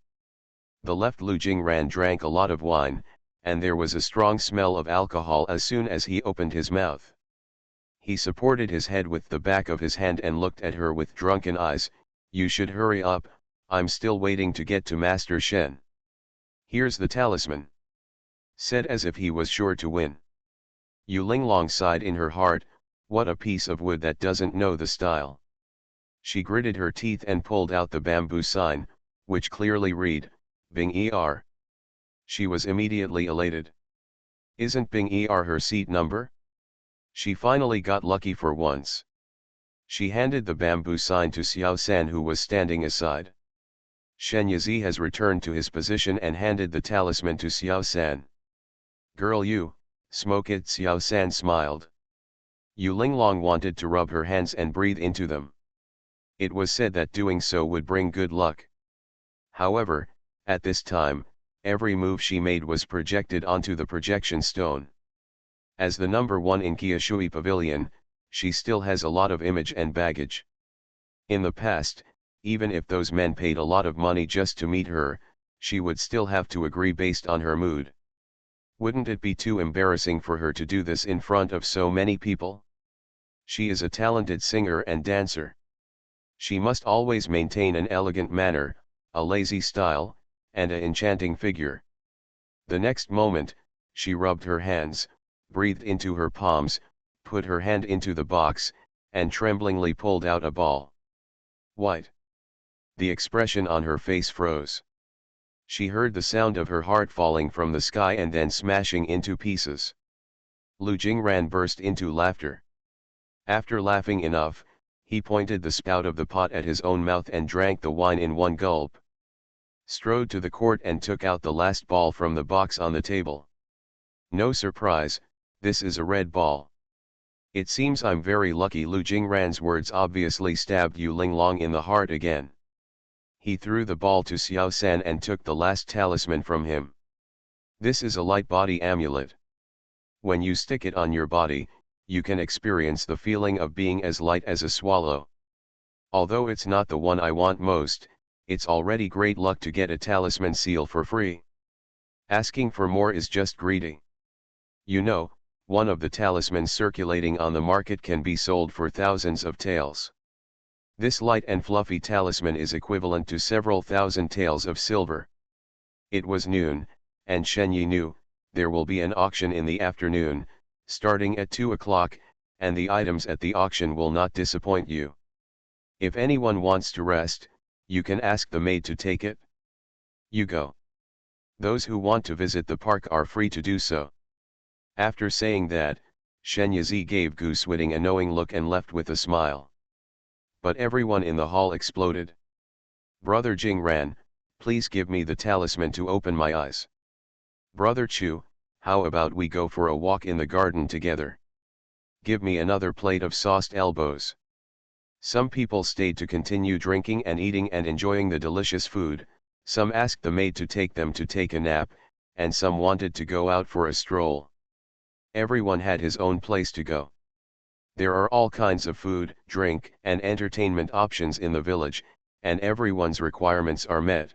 [SPEAKER 1] The left Lu Jingran drank a lot of wine, and there was a strong smell of alcohol as soon as he opened his mouth. He supported his head with the back of his hand and looked at her with drunken eyes. "You should hurry up, I'm still waiting to get to Master Shen." "Here's the talisman," said as if he was sure to win. Yu Linglong sighed in her heart, what a piece of wood that doesn't know the style. She gritted her teeth and pulled out the bamboo sign, which clearly read, Bing Er. She was immediately elated. Isn't Bing Er her seat number? She finally got lucky for once. She handed the bamboo sign to Xiao San, who was standing aside. Shen Yizi has returned to his position and handed the talisman to Xiao San. "Girl, you, smoke it." Xiao San smiled. Yu Linglong wanted to rub her hands and breathe into them. It was said that doing so would bring good luck. However, at this time, every move she made was projected onto the projection stone. As the number one in Qiushui Pavilion, she still has a lot of image and baggage. In the past, even if those men paid a lot of money just to meet her, she would still have to agree based on her mood. Wouldn't it be too embarrassing for her to do this in front of so many people? She is a talented singer and dancer. She must always maintain an elegant manner, a lazy style, and an enchanting figure. The next moment, she rubbed her hands, breathed into her palms, put her hand into the box, and tremblingly pulled out a ball. White. The expression on her face froze. She heard the sound of her heart falling from the sky and then smashing into pieces. Lu Jingran burst into laughter. After laughing enough, he pointed the spout of the pot at his own mouth and drank the wine in one gulp. Strode to the court and took out the last ball from the box on the table. "No surprise, this is a red ball. It seems I'm very lucky." Lu Jingran's words obviously stabbed Yu Linglong in the heart again. He threw the ball to Xiao San and took the last talisman from him. "This is a light body amulet. When you stick it on your body, you can experience the feeling of being as light as a swallow. Although it's not the one I want most, it's already great luck to get a talisman seal for free. Asking for more is just greedy. You know, one of the talismans circulating on the market can be sold for thousands of taels. This light and fluffy talisman is equivalent to several thousand taels of silver." It was noon, and Shen Yi knew, there will be an auction in the afternoon, starting at 2 o'clock, and the items at the auction will not disappoint you. If anyone wants to rest, you can ask the maid to take it. You go. Those who want to visit the park are free to do so. After saying that, Shen Yizi gave Gu Switting a knowing look and left with a smile. But everyone in the hall exploded. "Brother Jingran, please give me the talisman to open my eyes. Brother Chu, how about we go for a walk in the garden together? Give me another plate of sauced elbows." Some people stayed to continue drinking and eating and enjoying the delicious food, some asked the maid to take them to take a nap, and some wanted to go out for a stroll. Everyone had his own place to go. There are all kinds of food, drink, and entertainment options in the village, and everyone's requirements are met.